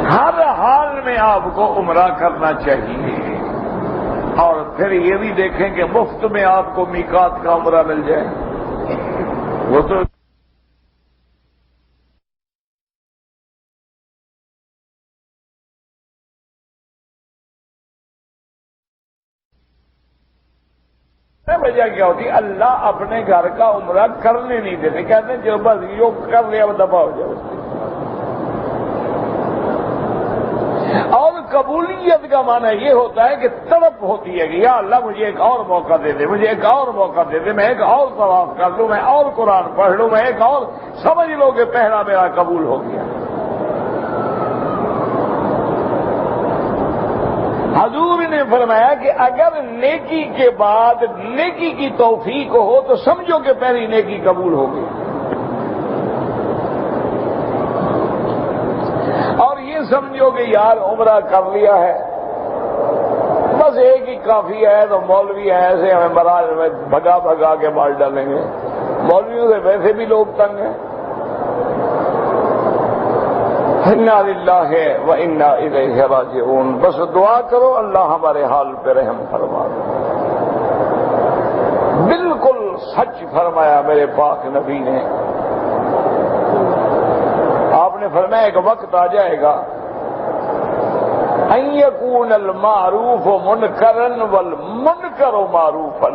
ہر حال میں آپ کو عمرہ کرنا چاہیے، اور پھر یہ بھی دیکھیں کہ مفت میں آپ کو میقات کا عمرہ مل جائے، وہ تو وجہ کیا ہوتی؟ اللہ اپنے گھر کا عمرہ کرنے نہیں دیتے، کہتے ہیں جو بس یہ کر لیا وہ دفع ہو جائے۔ اور قبولیت کا معنی یہ ہوتا ہے کہ تڑپ ہوتی ہے کہ یا اللہ مجھے ایک اور موقع دے دے، مجھے ایک اور موقع دے دے، میں ایک اور طواف کر لوں، میں اور قرآن پڑھ لوں، میں ایک اور، سمجھ لو کہ پہلا میرا قبول ہو گیا۔ حضور نے فرمایا کہ اگر نیکی کے بعد نیکی کی توفیق ہو تو سمجھو کہ پہلی نیکی قبول ہو گئی، اور یہ سمجھو کہ یار عمرہ کر لیا ہے، بس ایک ہی کافی ہے، تو مولوی ہے ایسے ہمیں مراج میں بھگا بھگا کے مار ڈالیں گے، مولویوں سے ویسے بھی لوگ تنگ ہیں۔ انا للہ و انا الیہ راجعون، بس دعا کرو اللہ ہمارے حال پہ رحم فرما دے۔ بالکل سچ فرمایا میرے پاک نبی نے، آپ نے فرمایا ایک وقت آ جائے گا ان یکون المعروف منکرا والمنکر معروفا،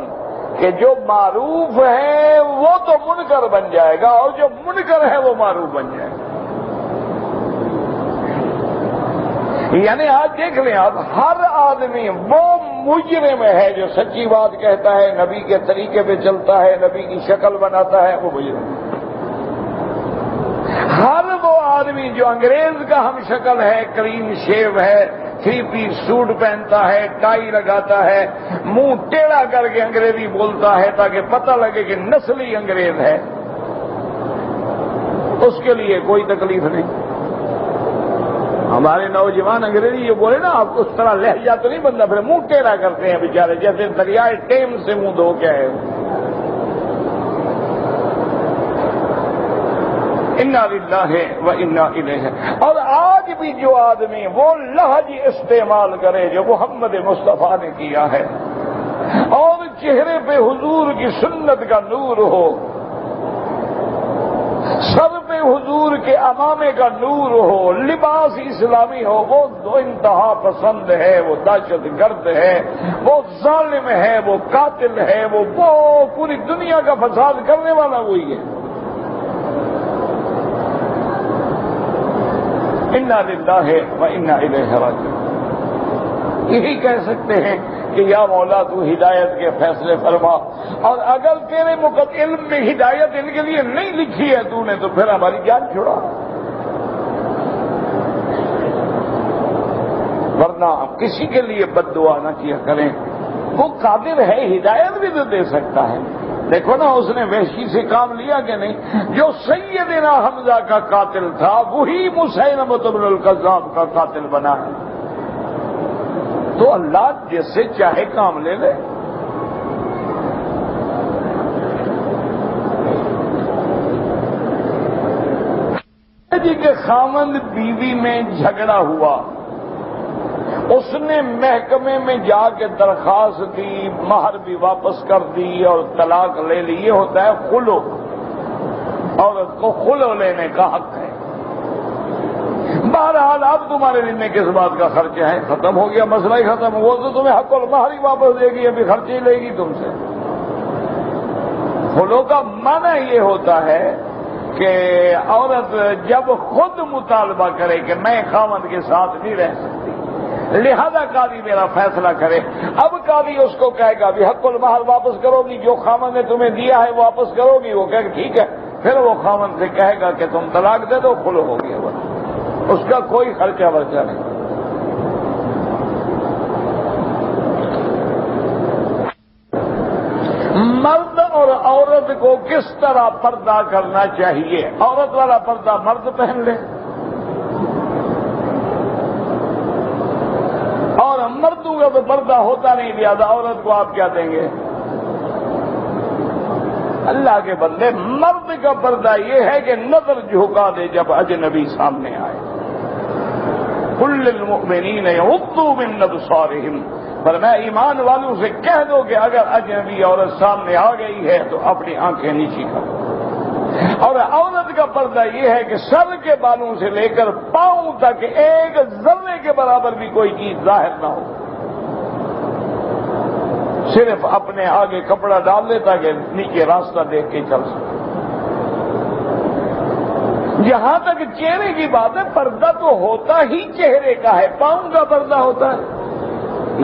کہ جو معروف ہے وہ تو منکر بن جائے گا اور جو منکر ہے وہ معروف بن جائے گا۔ یعنی آج دیکھ لیں آپ، ہر آدمی وہ مجرم ہے جو سچی بات کہتا ہے، نبی کے طریقے پہ چلتا ہے، نبی کی شکل بناتا ہے، وہ مجرم ہے۔ ہر وہ آدمی جو انگریز کا ہم شکل ہے، کریم شیو ہے، 3 پیس سوٹ پہنتا ہے، ٹائی لگاتا ہے، منہ ٹیڑھا کر کے انگریزی بولتا ہے تاکہ پتہ لگے کہ نسلی انگریز ہے، اس کے لیے کوئی تکلیف نہیں۔ ہمارے نوجوان انگریزی جو بولے نا، آپ کو اس طرح لہجہ تو نہیں بنتا، پھر منہ ٹیڑھا کرتے ہیں بیچارے، جیسے دریائے ٹیم سے منہ دھو کے آئے۔ انا للہ و انا الیہ۔ اور آج بھی جو آدمی وہ لہج استعمال کرے جو محمد مصطفیٰ نے کیا ہے، اور چہرے پہ حضور کی سنت کا نور ہو، سر پہ حضور کے امامے کا نور ہو، لباس اسلامی ہو، وہ دو انتہا پسند ہے، وہ دہشت گرد ہے، وہ ظالم ہے، وہ قاتل ہے، وہ پوری دنیا کا فساد کرنے والا وہی ہے۔ انا للہ و انا الیہ راجعون۔ یہی کہہ سکتے ہیں کہ یا مولا تو ہدایت کے فیصلے فرما، اور اگر تیرے علم میں ہدایت ان کے لیے نہیں لکھی ہے تو نے، تو پھر ہماری جان چھڑا، ورنہ کسی کے لیے بد دعا نہ کیا کریں۔ وہ قادر ہے، ہدایت بھی تو دے سکتا ہے۔ دیکھو نا اس نے وحشی سے کام لیا کہ نہیں؟ جو سیدنا حمزہ کا قاتل تھا وہی مسیلمۃ بن الکذاب کا قاتل بنا ہے۔ تو اللہ جس سے چاہے کام لے لے۔ جی کے خامند بیوی میں جھگڑا ہوا، اس نے محکمے میں جا کے درخواست دی، مہر بھی واپس کر دی اور طلاق لے لی، یہ ہوتا ہے خلو، عورت کو خلو لینے کا حق ہے۔ بہرحال اب تمہارے دن میں کس بات کا خرچہ ہے، ختم ہو گیا مسئلہ ہی ختم، وہ تو تمہیں حق المہر ہی واپس دے گی، ابھی خرچے ہی لے گی تم سے۔ خلو کا معنی یہ ہوتا ہے کہ عورت جب خود مطالبہ کرے کہ میں خاوند کے ساتھ نہیں رہ سکتی، لہذا قاضی میرا فیصلہ کرے، اب قاضی اس کو کہے گا بھی حق المہر واپس کرو گی، جو خاوند نے تمہیں دیا ہے واپس کرو گی، وہ کہے گا ٹھیک ہے، پھر وہ خاوند سے کہے گا کہ تم طلاق دے دو، خلو ہو گیا، اس کا کوئی خرچہ ورچہ نہیں۔ مرد اور عورت کو کس طرح پردہ کرنا چاہیے؟ عورت والا پردہ مرد پہن لے، اور مردوں کا تو پردہ ہوتا نہیں، لہذا عورت کو آپ کیا دیں گے؟ اللہ کے بندے، مرد کا پردہ یہ ہے کہ نظر جھکا دے جب اجنبی سامنے آئے۔ قل للمؤمنین یغضوا من ابصارہم، فرمایا ایمان والوں سے کہہ دو کہ اگر اجنبی عورت سامنے آ گئی ہے تو اپنی آنکھیں نیچی کرو۔ اور عورت کا پردہ یہ ہے کہ سر کے بالوں سے لے کر پاؤں تک ایک ذرے کے برابر بھی کوئی چیز ظاہر نہ ہو، صرف اپنے آگے کپڑا ڈال دے تاکہ نیچے راستہ دیکھ کے چل سکے۔ جہاں تک چہرے کی بات ہے، پردہ تو ہوتا ہی چہرے کا ہے، پاؤں کا پردہ ہوتا ہے۔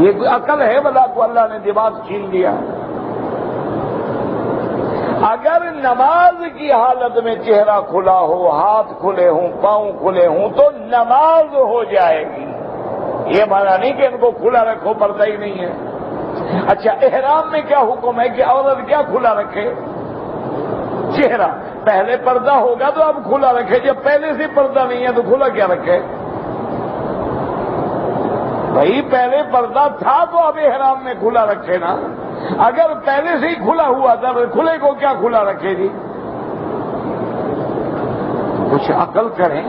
یہ کوئی عقل ہے بلا کو اللہ نے دماغ چھین لیا۔ اگر نماز کی حالت میں چہرہ کھلا ہو، ہاتھ کھلے ہوں، پاؤں کھلے ہوں تو نماز ہو جائے گی، یہ مانا نہیں کہ ان کو کھلا رکھو، پردہ ہی نہیں ہے۔ اچھا، احرام میں کیا حکم ہے کہ عورت کیا کھلا رکھے؟ چہرہ۔ پہلے پردہ ہوگا تو اب کھلا رکھے، جب پہلے سے پردہ نہیں ہے تو کھلا کیا رکھے؟ بھائی پہلے پردہ تھا تو اب احرام میں کھلا رکھے نا، اگر پہلے سے ہی کھلا ہوا تھا تو کھلے کو کیا کھلا رکھے گی؟ کچھ عقل کریں۔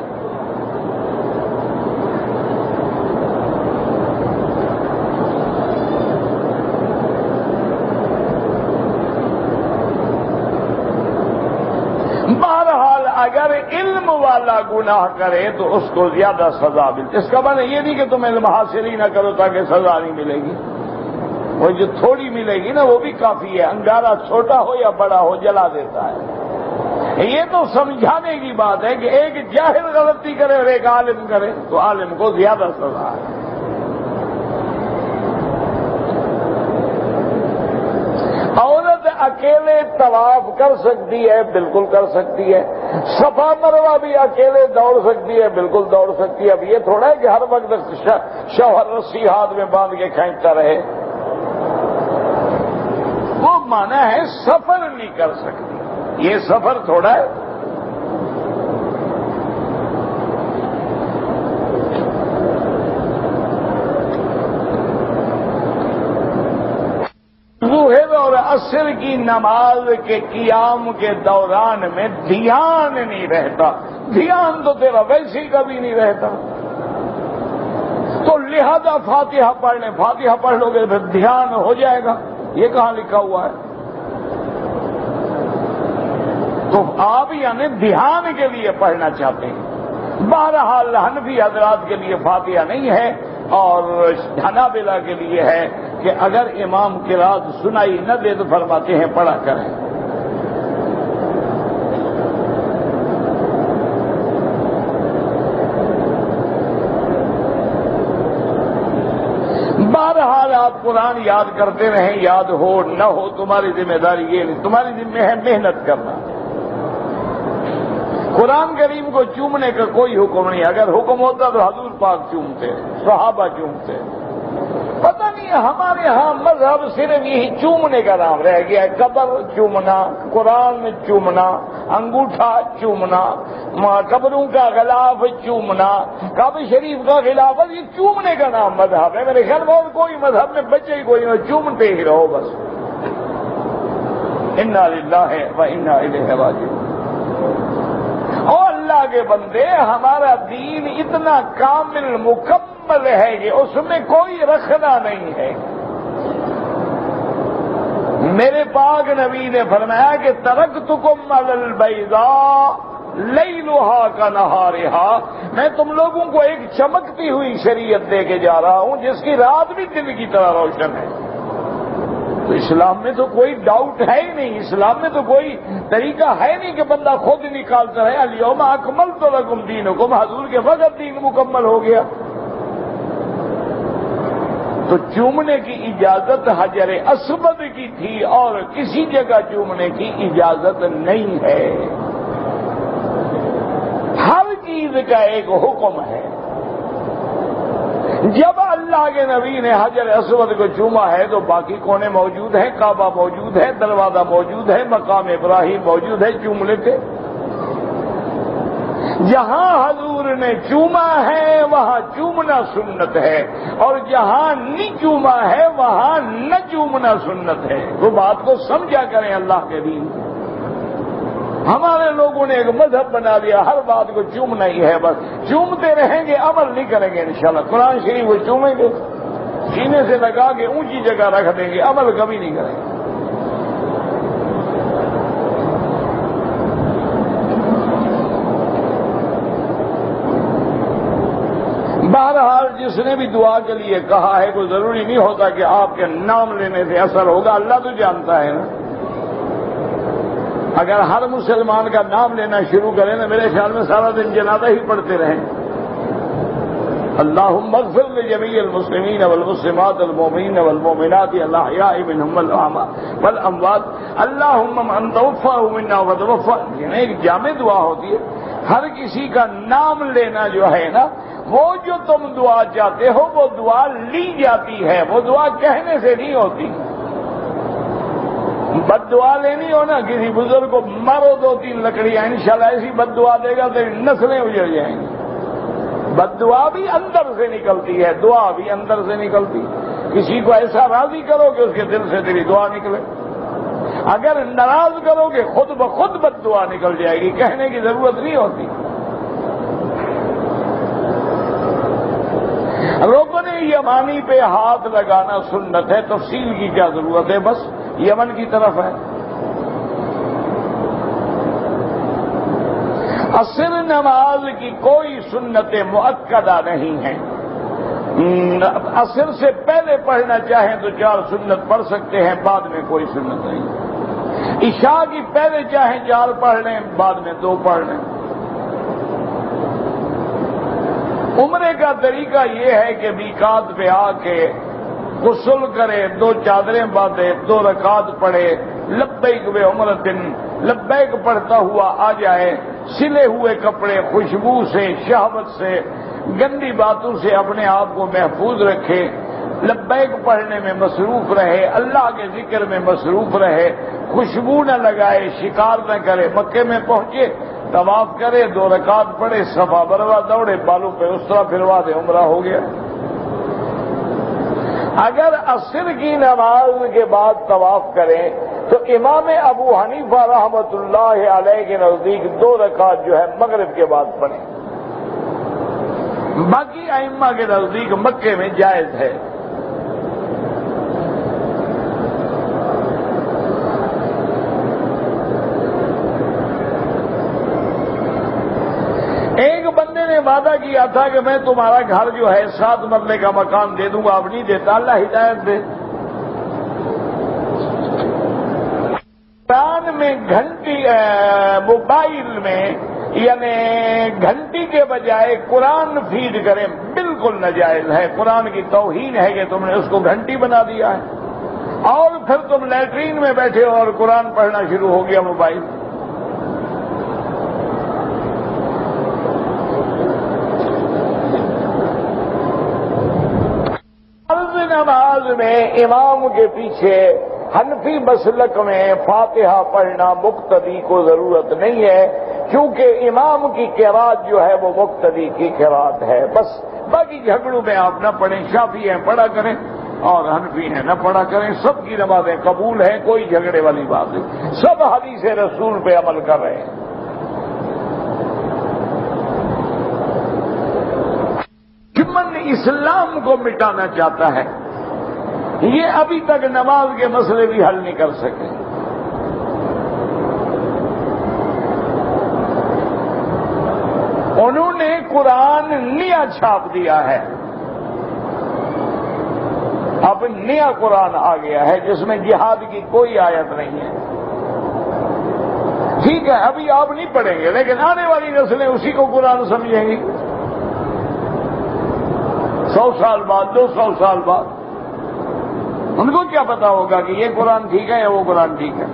بہرحال اگر علم والا گناہ کرے تو اس کو زیادہ سزا ملتی، اس کا مطلب یہ نہیں کہ تم علم حاصل ہی نہ کرو تاکہ سزا نہیں ملے گی، وہ جو تھوڑی ملے گی نا وہ بھی کافی ہے، انگارہ چھوٹا ہو یا بڑا ہو جلا دیتا ہے۔ یہ تو سمجھانے کی بات ہے کہ ایک جاہل غلطی کرے اور ایک عالم کرے تو عالم کو زیادہ سزا ہے۔ عورت اکیلے طواف کر سکتی ہے، بالکل کر سکتی ہے، صفا مروہ بھی اکیلے دوڑ سکتی ہے، بالکل دوڑ سکتی ہے۔ اب یہ تھوڑا ہے کہ ہر وقت شوہر رسی ہاتھ میں باندھ کے کھینچتا رہے، وہ مانا ہے سفر نہیں کر سکتی، یہ سفر تھوڑا ہے۔ ظہر اور عصر کی نماز کے قیام کے دوران میں دھیان نہیں رہتا، دھیان تو تیرا ویسے ہی کبھی نہیں رہتا، تو لہذا فاتحہ پڑھ لیں، فاتحہ پڑھ لو گے پھر دھیان ہو جائے گا، یہ کہاں لکھا ہوا ہے؟ تو آپ یعنی دھیان کے لیے پڑھنا چاہتے ہیں۔ بہرحال حنفی حضرات کے لیے فاتحہ نہیں ہے اور حنابلہ کے لیے ہے کہ اگر امام قرات سنائی نہ دے تو فرماتے ہیں پڑھا کریں۔ بہرحال آپ قرآن یاد کرتے رہیں، یاد ہو نہ ہو تمہاری ذمہ داری یہ نہیں، تمہاری ذمہ ہے محنت کرنا۔ قرآن کریم کو چومنے کا کوئی حکم نہیں، اگر حکم ہوتا تو حضور پاک چومتے، صحابہ چومتے۔ پتہ نہیں ہمارے ہاں مذہب صرف یہی چومنے کا نام رہ گیا ہے، قبر چومنا، قرآن چومنا، انگوٹھا چومنا، قبروں کا غلاف چومنا، کعبہ شریف کا غلاف، یہ چومنے کا نام مذہب ہے۔ میرے خیال میں کوئی مذہب میں بچے ہی کوئی نہیں، چومتے ہی رہو بس۔ انا للہ و انا الیہ راجعون۔ اور اللہ اللہ کے بندے ہمارا دین اتنا کامل مکمل ہے کہ اس میں کوئی رکھنا نہیں ہے۔ میرے پاک نبی نے فرمایا کہ ترکتکم علی البیضاء لیلھا کنہارھا، میں تم لوگوں کو ایک چمکتی ہوئی شریعت دے کے جا رہا ہوں جس کی رات بھی دن کی طرح روشن ہے۔ تو اسلام میں تو کوئی ڈاؤٹ ہے ہی نہیں، اسلام میں تو کوئی طریقہ ہے نہیں کہ بندہ خود نکالتا ہے الیوم اکملت لکم دینکم، حضور کے وقت دین مکمل ہو گیا۔ تو چومنے کی اجازت حجر اسود کی تھی اور کسی جگہ چومنے کی اجازت نہیں ہے۔ ہر چیز کا ایک حکم ہے۔ جب اللہ کے نبی نے حجر اسود کو چوما ہے تو باقی کونے موجود ہیں، کعبہ موجود ہے، دروازہ موجود ہے، مقام ابراہیم موجود ہے، چوم لیتے۔ جہاں حضور نے چوما ہے وہاں چومنا سنت ہے، اور جہاں نہیں چوما ہے وہاں نہ چومنا سنت ہے۔ وہ بات کو سمجھا کریں اللہ کے دین۔ ہمارے لوگوں نے ایک مذہب بنا لیا، ہر بات کو چومنا ہی ہے، بس چومتے رہیں گے، عمل نہیں کریں گے انشاءاللہ۔ قرآن شریف وہ چومیں گے، سینے سے لگا کے اونچی جگہ رکھ دیں گے، عمل کبھی نہیں کریں گے۔ بہرحال جس نے بھی دعا کے لیے کہا ہے کوئی ضروری نہیں ہوتا کہ آپ کے نام لینے سے اثر ہوگا، اللہ تو جانتا ہے نا۔ اگر ہر مسلمان کا نام لینا شروع کریں نا، میرے خیال میں سارا دن جنازہ ہی پڑھتے رہیں۔ اللہم اغفر لجمیع المسلمین والمسلمات والمؤمنین والمؤمنات الاحیاء منہم والاموات اللہم من توفاہ منا وتوفا، یعنی ایک جامع دعا ہوتی ہے۔ ہر کسی کا نام لینا جو ہے نا، وہ جو تم دعا چاہتے ہو وہ دعا لی جاتی ہے، وہ دعا کہنے سے نہیں ہوتی۔ بد دعا لینی ہو نا، کسی بزرگ کو مارو 2-3 لکڑیاں، انشاءاللہ ایسی بد دعا دے گا تو نسلیں اجڑ جائیں گی۔ بد دعا بھی اندر سے نکلتی ہے، دعا بھی اندر سے نکلتی ہے۔ کسی کو ایسا راضی کرو کہ اس کے دل سے تیری دعا نکلے، اگر ناراض کرو کہ خود بخود بد دعا نکل جائے گی، کہنے کی ضرورت نہیں ہوتی۔ رکن یمانی پہ ہاتھ لگانا سنت ہے، تفصیل کی کیا ضرورت ہے، بس یمن کی طرف ہے۔ عصر نماز کی کوئی سنت مؤکدہ نہیں ہے۔ عصر سے پہلے پڑھنا چاہیں تو 4 سنت پڑھ سکتے ہیں، بعد میں کوئی سنت نہیں۔ عشاء کی پہلے چاہیں 4 پڑھ لیں، بعد میں 2 پڑھ لیں۔ عمرے کا طریقہ یہ ہے کہ میقات پہ آ کے غسل کرے، 2 چادریں باندھے، 2 رکعت پڑھے، لبیک بعمرۃ، لبیک پڑھتا ہوا آ جائے، سلے ہوئے کپڑے، خوشبو سے، شہوت سے، گندی باتوں سے اپنے آپ کو محفوظ رکھے، لبیک پڑھنے میں مصروف رہے، اللہ کے ذکر میں مصروف رہے، خوشبو نہ لگائے، شکار نہ کرے، مکے میں پہنچے طواف کرے، 2 رکعت پڑھے، صفا مروا دوڑے، بالوں پہ اس طرح پھروا دے، عمرہ ہو گیا۔ اگر عصر کی نماز کے بعد طواف کریں تو امام ابو حنیفہ رحمۃ اللہ علیہ کے نزدیک 2 رکعت جو ہے مغرب کے بعد پڑھیں، باقی ائمہ کے نزدیک مکے میں جائز ہے۔ ایک بندے نے وعدہ کیا تھا کہ میں تمہارا گھر جو ہے 7 مرلے کا مکان دے دوں گا، اب نہیں دیتا، اللہ ہدایت دے۔ قرآن میں گھنٹی، موبائل میں یعنی گھنٹی کے بجائے قرآن فیڈ کریں بالکل ناجائز ہے۔ قرآن کی توہین ہے کہ تم نے اس کو گھنٹی بنا دیا ہے، اور پھر تم لیٹرین میں بیٹھے ہو اور قرآن پڑھنا شروع ہو گیا موبائل۔ نماز میں امام کے پیچھے حنفی مسلک میں فاتحہ پڑھنا مقتدی کو ضرورت نہیں ہے، کیونکہ امام کی قرات جو ہے وہ مقتدی کی قرات ہے۔ بس باقی جھگڑوں میں آپ نہ پڑھیں، شافعی ہیں پڑھا کریں اور حنفی ہیں نہ پڑھا کریں، سب کی نمازیں قبول ہیں، کوئی جھگڑے والی بات نہیں، سب حدیث رسول پہ عمل کر رہے ہیں۔ اسلام کو مٹانا چاہتا ہے، یہ ابھی تک نماز کے مسئلے بھی حل نہیں کر سکے۔ انہوں نے قرآن نیا چھاپ دیا ہے، اب نیا قرآن آ گیا ہے جس میں جہاد کی کوئی آیت نہیں ہے۔ ٹھیک ہے، ابھی آپ نہیں پڑھیں گے، لیکن آنے والی نسلیں اسی کو قرآن سمجھیں گی 100 سال بعد، 200 سال بعد۔ ان کو کیا پتا ہوگا کہ یہ قرآن ٹھیک ہے یا وہ قرآن ٹھیک ہے؟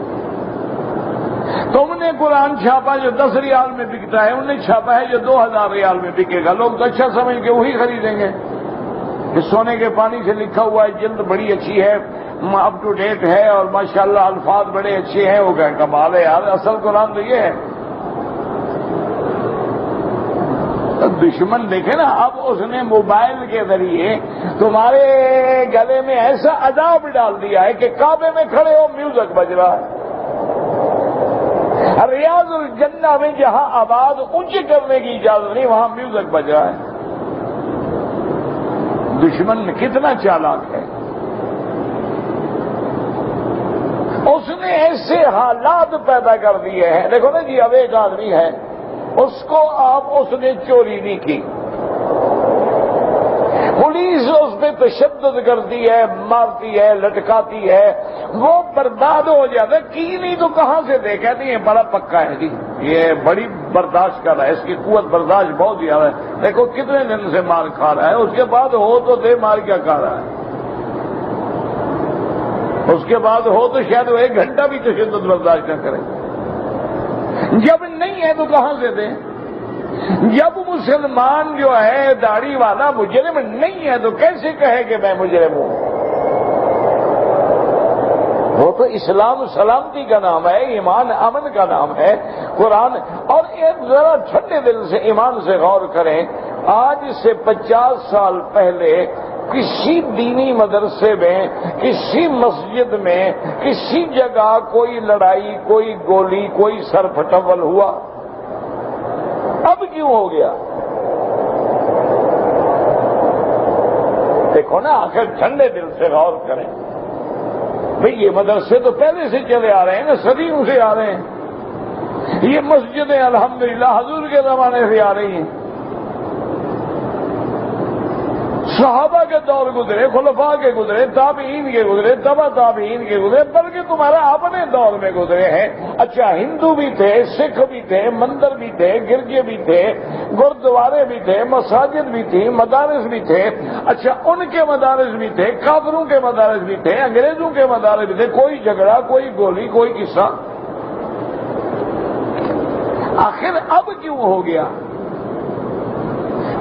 تم نے قرآن چھاپا جو 10 ریال میں بکتا ہے، انہوں نے چھاپا ہے جو 2000 ریال میں بکے گا، لوگ تو اچھا سمجھ کے وہی خریدیں گے۔ سونے کے پانی سے لکھا ہوا ہے، جلد بڑی اچھی ہے، اپ ٹو ڈیٹ ہے، اور ماشاءاللہ الفاظ بڑے اچھے ہیں، وہ کہ کمال ہے یار، اصل قرآن تو یہ ہے۔ دشمن دیکھے نا، اب اس نے موبائل کے ذریعے تمہارے گلے میں ایسا عذاب ڈال دیا ہے کہ کعبے میں کھڑے ہو میوزک بج رہا ہے۔ ریاض الجنہ میں جہاں آواز اونچی کرنے کی اجازت نہیں، وہاں میوزک بج رہا ہے۔ دشمن کتنا چالاک ہے، اس نے ایسے حالات پیدا کر دیے ہیں۔ دیکھو نا جی، اب ایک آدمی ہے، اس کو اس نے چوری نہیں کی، پولیس اس پہ تشدد کرتی ہے، مارتی ہے، لٹکاتی ہے، وہ برباد ہو جاتا ہے۔ کی نہیں تو کہاں سے دے؟ کہتی ہیں بڑا پکا ہے جی، یہ بڑی برداشت کر رہا ہے، اس کی قوت برداشت بہت زیادہ ہے، دیکھو کتنے دن سے مار کھا رہا ہے، اس کے بعد ہو تو دے، مار کیا کھا رہا ہے، اس کے بعد ہو تو شاید وہ 1 گھنٹہ بھی تشدد برداشت نہ کرے۔ جب نہیں ہے تو کہاں سے دیں؟ جب مسلمان جو ہے داڑھی والا مجرم نہیں ہے تو کیسے کہے کہ میں مجرم ہوں؟ وہ تو اسلام سلامتی کا نام ہے، ایمان امن کا نام ہے، قرآن۔ اور ایک ذرا ٹھنڈے دل سے ایمان سے غور کریں، آج سے 50 سال پہلے کسی دینی مدرسے میں، کسی مسجد میں، کسی جگہ کوئی لڑائی، کوئی گولی، کوئی سر پھٹول ہوا؟ اب کیوں ہو گیا؟ دیکھو نا، آخر ٹھنڈے دل سے غور کریں، بھئی یہ مدرسے تو پہلے سے چلے آ رہے ہیں نا، صدیوں سے آ رہے ہیں، یہ مسجدیں الحمدللہ حضور کے زمانے سے آ رہی ہیں، صحابہ کے دور گزرے، خلفاء کے گزرے، تابعین کے گزرے، تبع تابعین کے گزرے، بلکہ تمہارا اپنے دور میں گزرے ہیں۔ اچھا، ہندو بھی تھے، سکھ بھی تھے، مندر بھی تھے، گرجے بھی تھے، گردوارے بھی تھے، مساجد بھی تھی، مدارس بھی تھے۔ اچھا، ان کے مدارس بھی تھے، کافروں کے مدارس بھی تھے، انگریزوں کے مدارس بھی تھے، کوئی جھگڑا، کوئی گولی، کوئی قصہ۔ آخر اب کیوں ہو گیا؟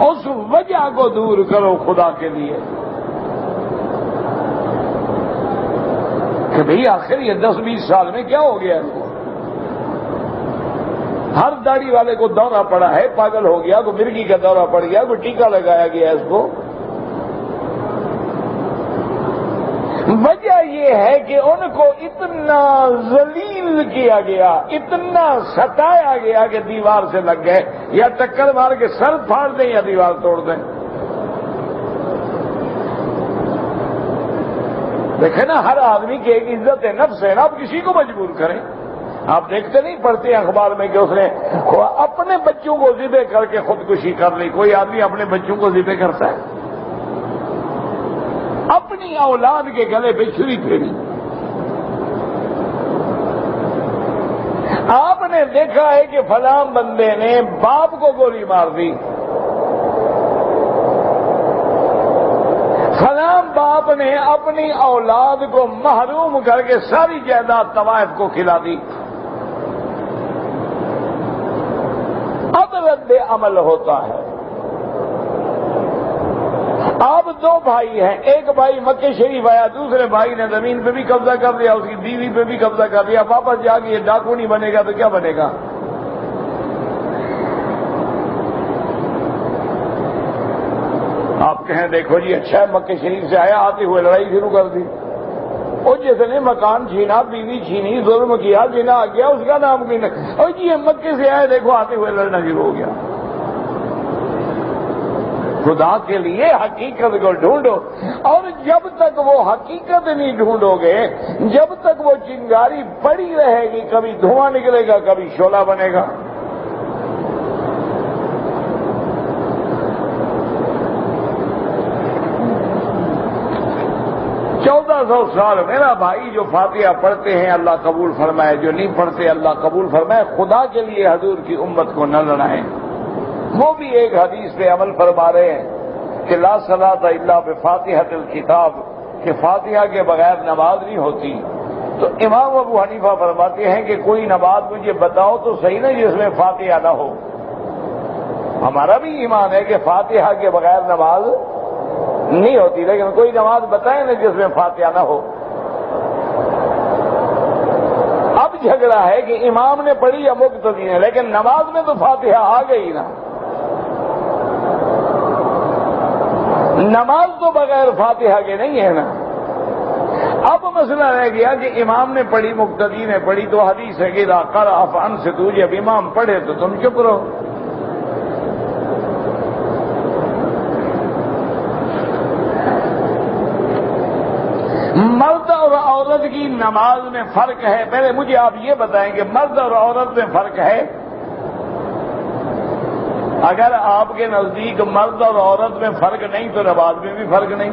اس وجہ کو دور کرو خدا کے لیے، کہ بھئی آخر یہ 10-20 سال میں کیا ہو گیا؟ ہر داڑھی والے کو دورہ پڑا ہے، پاگل ہو گیا، کوئی مرگی کا دورہ پڑ گیا، کوئی ٹیکہ لگایا گیا اس کو۔ وجہ یہ ہے کہ ان کو اتنا ذلیل کیا گیا، اتنا ستایا گیا کہ دیوار سے لگ گئے، یا ٹکر مار کے سر پھاڑ دیں یا دیوار توڑ دیں۔ دیکھیں نا، ہر آدمی کی ایک عزت نفس ہے نا، آپ کسی کو مجبور کریں۔ آپ دیکھتے نہیں پڑھتے اخبار میں کہ اس نے اپنے بچوں کو ذبح کر کے خودکشی کر لی؟ کوئی آدمی اپنے بچوں کو ذبح کرتا ہے؟ اپنی اولاد کے گلے پہ چھری پھیری۔ آپ نے دیکھا ہے کہ فلاں بندے نے باپ کو گولی مار دی، فلاں باپ نے اپنی اولاد کو محروم کر کے ساری جائیداد طوائف کو کھلا دی۔ اب رد عمل ہوتا ہے۔ آپ 2 بھائی ہیں، ایک بھائی مکہ شریف آیا، دوسرے بھائی نے زمین پہ بھی قبضہ کر لیا، اس کی بیوی پہ بھی قبضہ کر لیا، واپس جا کے یہ ڈاکو نہیں بنے گا تو کیا بنے گا؟ آپ کہیں دیکھو جی اچھا ہے، مکہ شریف سے آیا، آتے ہوئے لڑائی شروع کر دی، اور جس نے مکان چھینا، بیوی چھینی، ظلم کیا، زنا آ گیا، اس کا نام کی نہیں، اور جی مکے سے آئے، دیکھو آتے ہوئے لڑنا شروع ہو گیا۔ خدا کے لیے حقیقت کو ڈھونڈو، اور جب تک وہ حقیقت نہیں ڈھونڈو گے، جب تک وہ چنگاری پڑی رہے گی، کبھی دھواں نکلے گا، کبھی شعلہ بنے گا۔ 1400 سال میرا بھائی جو فاتحہ پڑھتے ہیں اللہ قبول فرمائے، جو نہیں پڑھتے اللہ قبول فرمائے، خدا کے لیے حضور کی امت کو نہ لڑائیں۔ وہ بھی ایک حدیث پہ عمل فرما رہے ہیں کہ لا صلاۃ الا بفاتحۃ الکتاب، کہ فاتحہ کے بغیر نماز نہیں ہوتی۔ تو امام ابو حنیفہ فرماتے ہیں کہ کوئی نماز مجھے بتاؤ تو صحیح نا جس میں فاتحہ نہ ہو۔ ہمارا بھی ایمان ہے کہ فاتحہ کے بغیر نماز نہیں ہوتی، لیکن کوئی نماز بتائے نا جس میں فاتحہ نہ ہو۔ اب جھگڑا ہے کہ امام نے پڑھی یا مقتدی نے، لیکن نماز میں تو فاتحہ آ گئی نا۔ نماز تو بغیر فاتحہ کے نہیں ہے نا۔ اب مسئلہ رہ گیا کہ امام نے پڑھی، مقتدی نے پڑھی، تو حدیث ہے کہ اذا قرأ فانصتوا، جب امام پڑھے تو تم چپ رہو۔ مرد اور عورت کی نماز میں فرق ہے؟ پہلے مجھے آپ یہ بتائیں کہ مرد اور عورت میں فرق ہے؟ اگر آپ کے نزدیک مرد اور عورت میں فرق نہیں تو نماز میں بھی فرق نہیں،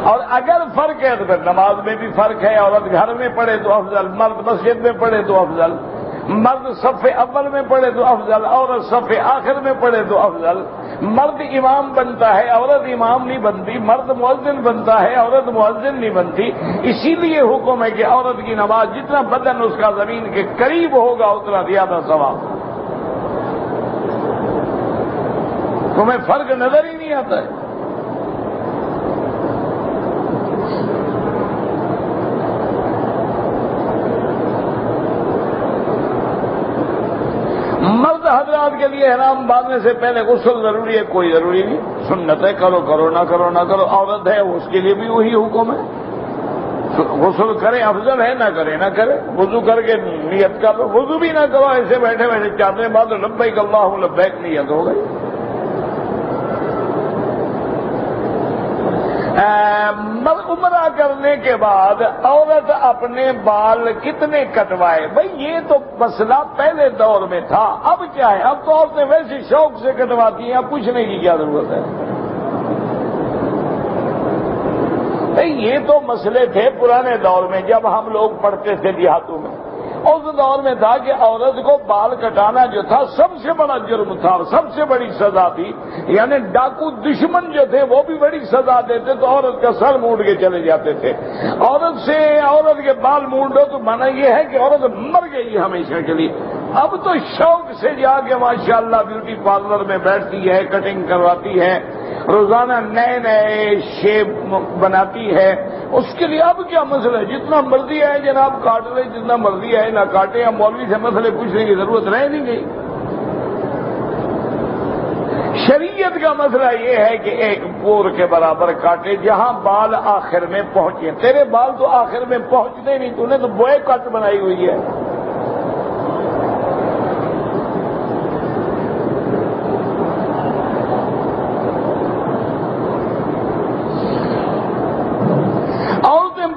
اور اگر فرق ہے تو پھر نماز میں بھی فرق ہے۔ عورت گھر میں پڑھے تو افضل، مرد مسجد میں پڑھے تو افضل، مرد صف اول میں پڑھے تو افضل، عورت صف آخر میں پڑھے تو افضل۔ مرد امام بنتا ہے، عورت امام نہیں بنتی، مرد مؤذن بنتا ہے، عورت مؤذن نہیں بنتی۔ اسی لیے حکم ہے کہ عورت کی نماز جتنا بدن اس کا زمین کے قریب ہوگا اتنا زیادہ ثواب۔ تمہیں فرق نظر ہی نہیں آتا ہے۔ مرد حضرات کے لیے احرام باندھنے سے پہلے غسل ضروری ہے؟ کوئی ضروری نہیں، سنت ہے، کرو کرو نہ کرو نہ کرو۔ عورت ہے اس کے لیے بھی وہی حکم ہے، غسل کرے افضل ہے، نہ کرے نہ کرے، وضو کر کے نیت کر لو، وضو بھی نہ کرو، ایسے بیٹھے بیٹھے چادریں باندھو، لبیک اللہم لبیک نیت ہو گئی۔ عمرہ کرنے کے بعد عورت اپنے بال کتنے کٹوائے؟ بھئی یہ تو مسئلہ پہلے دور میں تھا، اب کیا ہے؟ اب تو عورتیں ویسے شوق سے کٹواتی ہیں، اب پوچھنے کی کیا ضرورت ہے؟ بھئی یہ تو مسئلے تھے پرانے دور میں جب ہم لوگ پڑھتے تھے دیہاتوں میں۔ اس دور میں تھا کہ عورت کو بال کٹانا جو تھا سب سے بڑا جرم تھا، سب سے بڑی سزا تھی، یعنی ڈاکو دشمن جو تھے وہ بھی بڑی سزا دیتے تو عورت کا سر مونڈ کے چلے جاتے تھے۔ عورت کے بال مونڈو تو مانا یہ ہے کہ عورت مر گئی ہمیشہ کے لیے۔ اب تو شوق سے جا کے ماشاءاللہ بیوٹی پارلر میں بیٹھتی ہے، کٹنگ کرواتی ہے، روزانہ نئے نئے شیپ بناتی ہے۔ اس کے لیے اب کیا مسئلہ ہے؟ جتنا مرضی ہے جناب کاٹ لے، جتنا مرضی ہے نہ کاٹے، ہم مولوی سے مسئلے پوچھنے کی ضرورت رہ نہیں گئی۔ شریعت کا مسئلہ یہ ہے کہ ایک پور کے برابر کاٹے جہاں بال آخر میں پہنچے۔ تیرے بال تو آخر میں پہنچتے نہیں، تو نے تو بوئے کٹ بنائی ہوئی ہے۔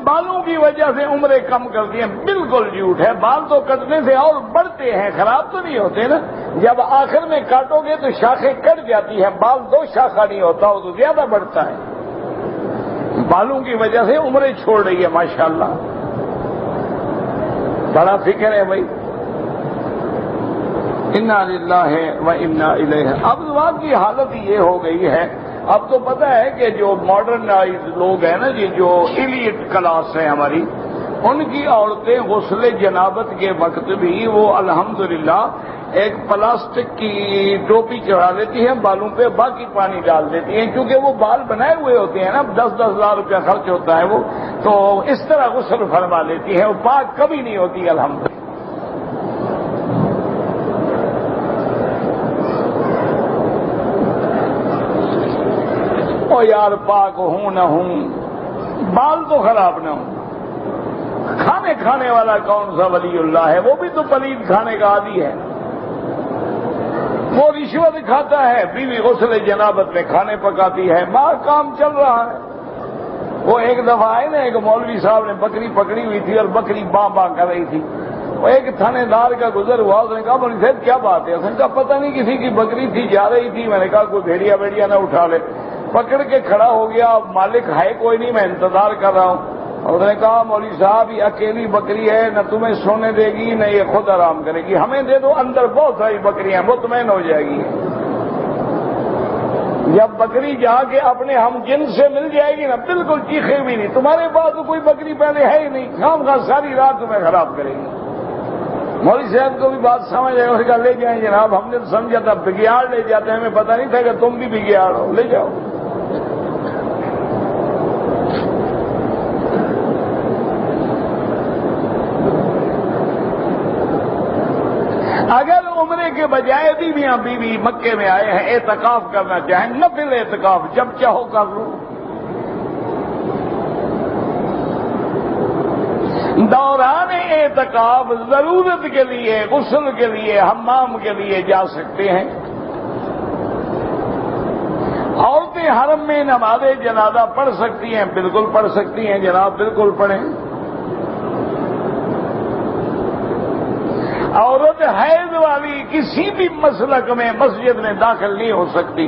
بالوں کی وجہ سے عمریں کم کرتی ہیں، بالکل جھوٹ ہے۔ بال تو کٹنے سے اور بڑھتے ہیں، خراب تو نہیں ہوتے نا۔ جب آخر میں کاٹو گے تو شاخیں کٹ جاتی ہیں، بال دو شاخہ نہیں ہوتا، وہ تو زیادہ بڑھتا ہے۔ بالوں کی وجہ سے عمریں چھوڑ رہی ہے ماشاءاللہ، بڑا فکر ہے بھائی۔ انا للہ و انا الیہ۔ اب وہاں کی حالت یہ ہو گئی ہے، اب تو پتہ ہے کہ جو ماڈرنائز لوگ ہیں نا جی، جو ایلیٹ کلاس ہے ہماری، ان کی عورتیں غسل جنابت کے وقت بھی وہ الحمدللہ ایک پلاسٹک کی ٹوپی چڑھا لیتی ہیں بالوں پہ، باقی پانی ڈال دیتی ہیں، کیونکہ وہ بال بنائے ہوئے ہوتے ہیں نا، 10-10 ہزار روپیہ خرچ ہوتا ہے وہ، تو اس طرح غسل فرما لیتی ہیں، وہ پاک کبھی نہیں ہوتی الحمدللہ۔ یار پاک ہوں نہ ہوں، بال تو خراب نہ ہوں۔ کھانے والا کون سا ولی اللہ ہے؟ وہ بھی تو پلید کھانے کا عادی ہے۔ وہ رشتہ رشوت کھاتا ہے، بیوی غسل جنابت میں کھانے پکاتی ہے، باہر کام چل رہا ہے۔ وہ ایک دفعہ آئے نا، ایک مولوی صاحب نے بکری پکڑی ہوئی تھی اور بکری باں باں کر رہی تھی۔ وہ ایک تھانے دار کا گزر ہوا، اس نے کہا مولوی صاحب کیا بات ہے؟ اس نے کہا پتہ نہیں کسی کی بکری تھی جا رہی تھی، میں نے کہا کوئی بھیڑیا ویڑیا نہ اٹھا لے۔ پکڑ کے کھڑا ہو گیا، مالک ہے کوئی نہیں، میں انتظار کر رہا ہوں۔ اور اس نے کہا مولوی صاحب یہ اکیلی بکری ہے، نہ تمہیں سونے دے گی نہ یہ خود آرام کرے گی، ہمیں دے دو، اندر بہت ساری بکریاں، مطمئن ہو جائے گی۔ جب بکری جا کے اپنے ہم جن سے مل جائے گی نا، بالکل چیخے بھی نہیں، تمہارے پاس تو کوئی بکری پہلے ہے ہی نہیں، خام خواہ ساری رات تمہیں خراب کرے گی۔ مولوی صاحب کو بھی بات سمجھ آئے، اس کا لے جائیں جناب، ہم نے تو سمجھا تھا بگیاڑ لے جاتے ہیں، ہمیں پتہ نہیں تھا کہ تم بھی بگیاڑ ہو، لے جاؤ۔ اگر عمرے کے بجائے بھی میاں بیوی مکے میں آئے ہیں، اعتکاف کرنا چاہیں، نفل اعتکاف جب چاہو کر لو۔ دوران اعتکاف ضرورت کے لیے، غسل کے لیے، حمام کے لیے جا سکتے ہیں۔ عورتیں حرم میں نماز جنازہ پڑھ سکتی ہیں، بالکل پڑھ سکتی ہیں جناب، بالکل پڑھیں۔ عورت حیض والی کسی بھی مسلک میں مسجد میں داخل نہیں ہو سکتی،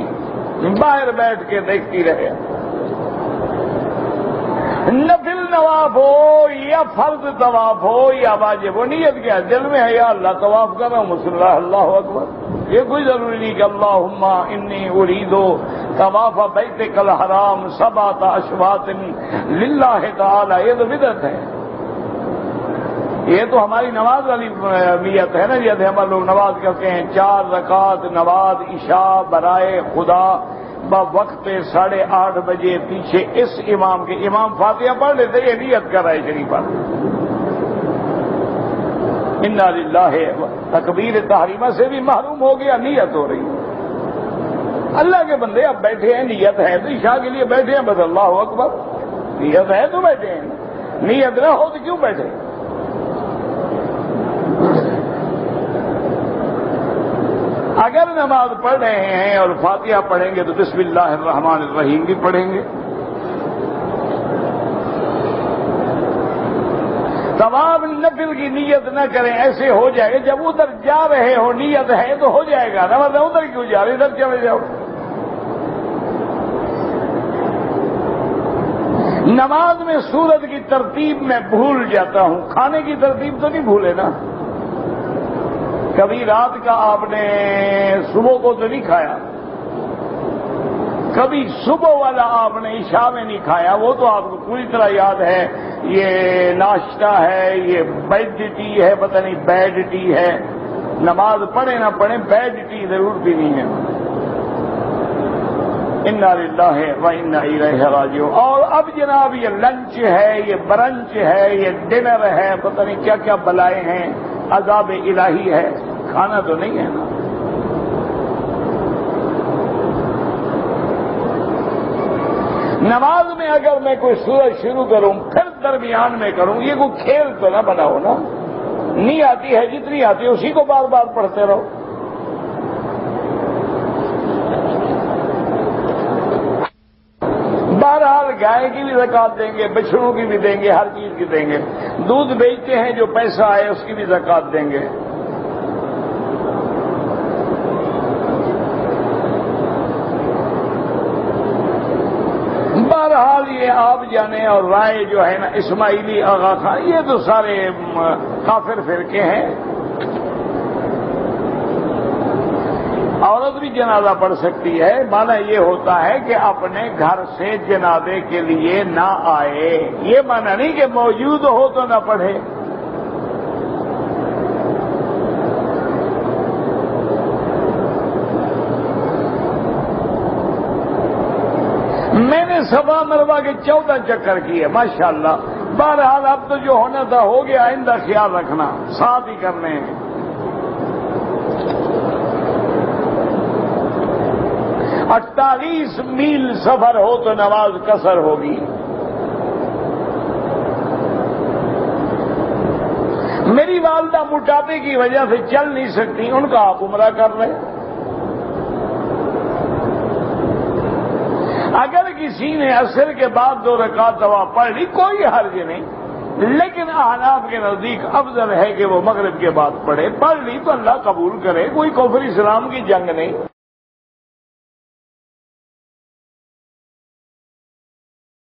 باہر بیٹھ کے دیکھتی رہے۔ نفل طواف ہو یا فرض طواف ہو یا واجب ہو، نیت کیا دل میں ہے یا اللہ طواف کر رہا ہوں مسلم اللہ اکبر، یہ کوئی ضروری نہیں کہ اللہم انی ارید طواف بیتک الحرام سبعۃ اشواط للہ تعالی، یہ تو بدعت ہے۔ یہ تو ہماری نماز والی نیت ہے نا، جیسے ہم لوگ نماز کرتے ہیں 4 رکعت نماز عشاء برائے خدا وقت 8:30 بجے پیچھے اس امام کے، امام فاتحہ پڑھ لیتے، یہ نیت کر رہے شریفہ، انا للہ، تکبیر تحریمہ سے بھی محروم ہو گیا، نیت ہو رہی ہے۔ اللہ کے بندے اب بیٹھے ہیں، نیت ہے تو عشاء کے لیے بیٹھے ہیں، بس اللہ اکبر، نیت ہے تو بیٹھے ہیں، نیت نہ ہو تو کیوں بیٹھے؟ اگر نماز پڑھ رہے ہیں اور فاتحہ پڑھیں گے تو بسم اللہ الرحمن الرحیم بھی پڑھیں گے۔ طواف نفل کی نیت نہ کریں، ایسے ہو جائے گا جب ادھر جا رہے ہو نیت ہے تو ہو جائے گا، نہ مطلب ادھر کیوں جا رہے، ادھر چلے جاؤ۔ نماز میں سورت کی ترتیب میں بھول جاتا ہوں، کھانے کی ترتیب تو نہیں بھولے نا؟ کبھی رات کا آپ نے صبح کو تو نہیں کھایا، کبھی صبح والا آپ نے عشاء میں نہیں کھایا، وہ تو آپ کو پوری طرح یاد ہے، یہ ناشتہ ہے، یہ بیڈ ٹی ہے، پتہ نہیں بیڈ ٹی ہے، نماز پڑھے نہ پڑھے بیڈ ٹی ضرور پینی ہے۔ انا للہ و انا الیہ راجعون۔ اور اب جناب یہ لنچ ہے، یہ برنچ ہے، یہ ڈنر ہے، پتہ نہیں کیا کیا بلائے ہیں، عذاب الہی ہے، کھانا تو نہیں ہے نا۔ نماز میں اگر میں کوئی سورت شروع کروں پھر درمیان میں کروں، یہ کوئی کھیل تو نہ بناؤ نا، نہیں آتی ہے جتنی آتی ہے اسی کو بار بار پڑھتے رہو۔ بہرحال گائے کی بھی زکات دیں گے، بچڑوں کی بھی دیں گے، ہر چیز کی دیں گے۔ دودھ بیچتے ہیں جو پیسہ آئے اس کی بھی زکات دیں گے۔ بہرحال یہ آپ جانے، اور رائے جو ہے نا اسماعیلی آغا خان، یہ تو سارے کافر فرقے ہیں۔ عورت بھی جنازہ پڑھ سکتی ہے، معنی یہ ہوتا ہے کہ اپنے گھر سے جنازے کے لیے نہ آئے، یہ معنی نہیں کہ موجود ہو تو نہ پڑھے۔ میں نے صفا مروا کے 14 چکر کیے ماشاءاللہ۔ بہرحال اب تو جو ہونا تھا ہو گیا، آئندہ خیال رکھنا، ساتھ ہی کرنے ہیں۔ 48 میل سفر ہو تو نماز قصر ہوگی۔ میری والدہ موٹاپے کی وجہ سے چل نہیں سکتی، ان کا آپ عمرہ کر رہے۔ اگر کسی نے عصر کے بعد 2 رکعت دوا پڑھ لی کوئی حرج نہیں، لیکن احناف کے نزدیک افضل ہے کہ وہ مغرب کے بعد پڑھے۔ پڑھ لی تو اللہ قبول کرے، کوئی کفر اسلام کی جنگ نہیں۔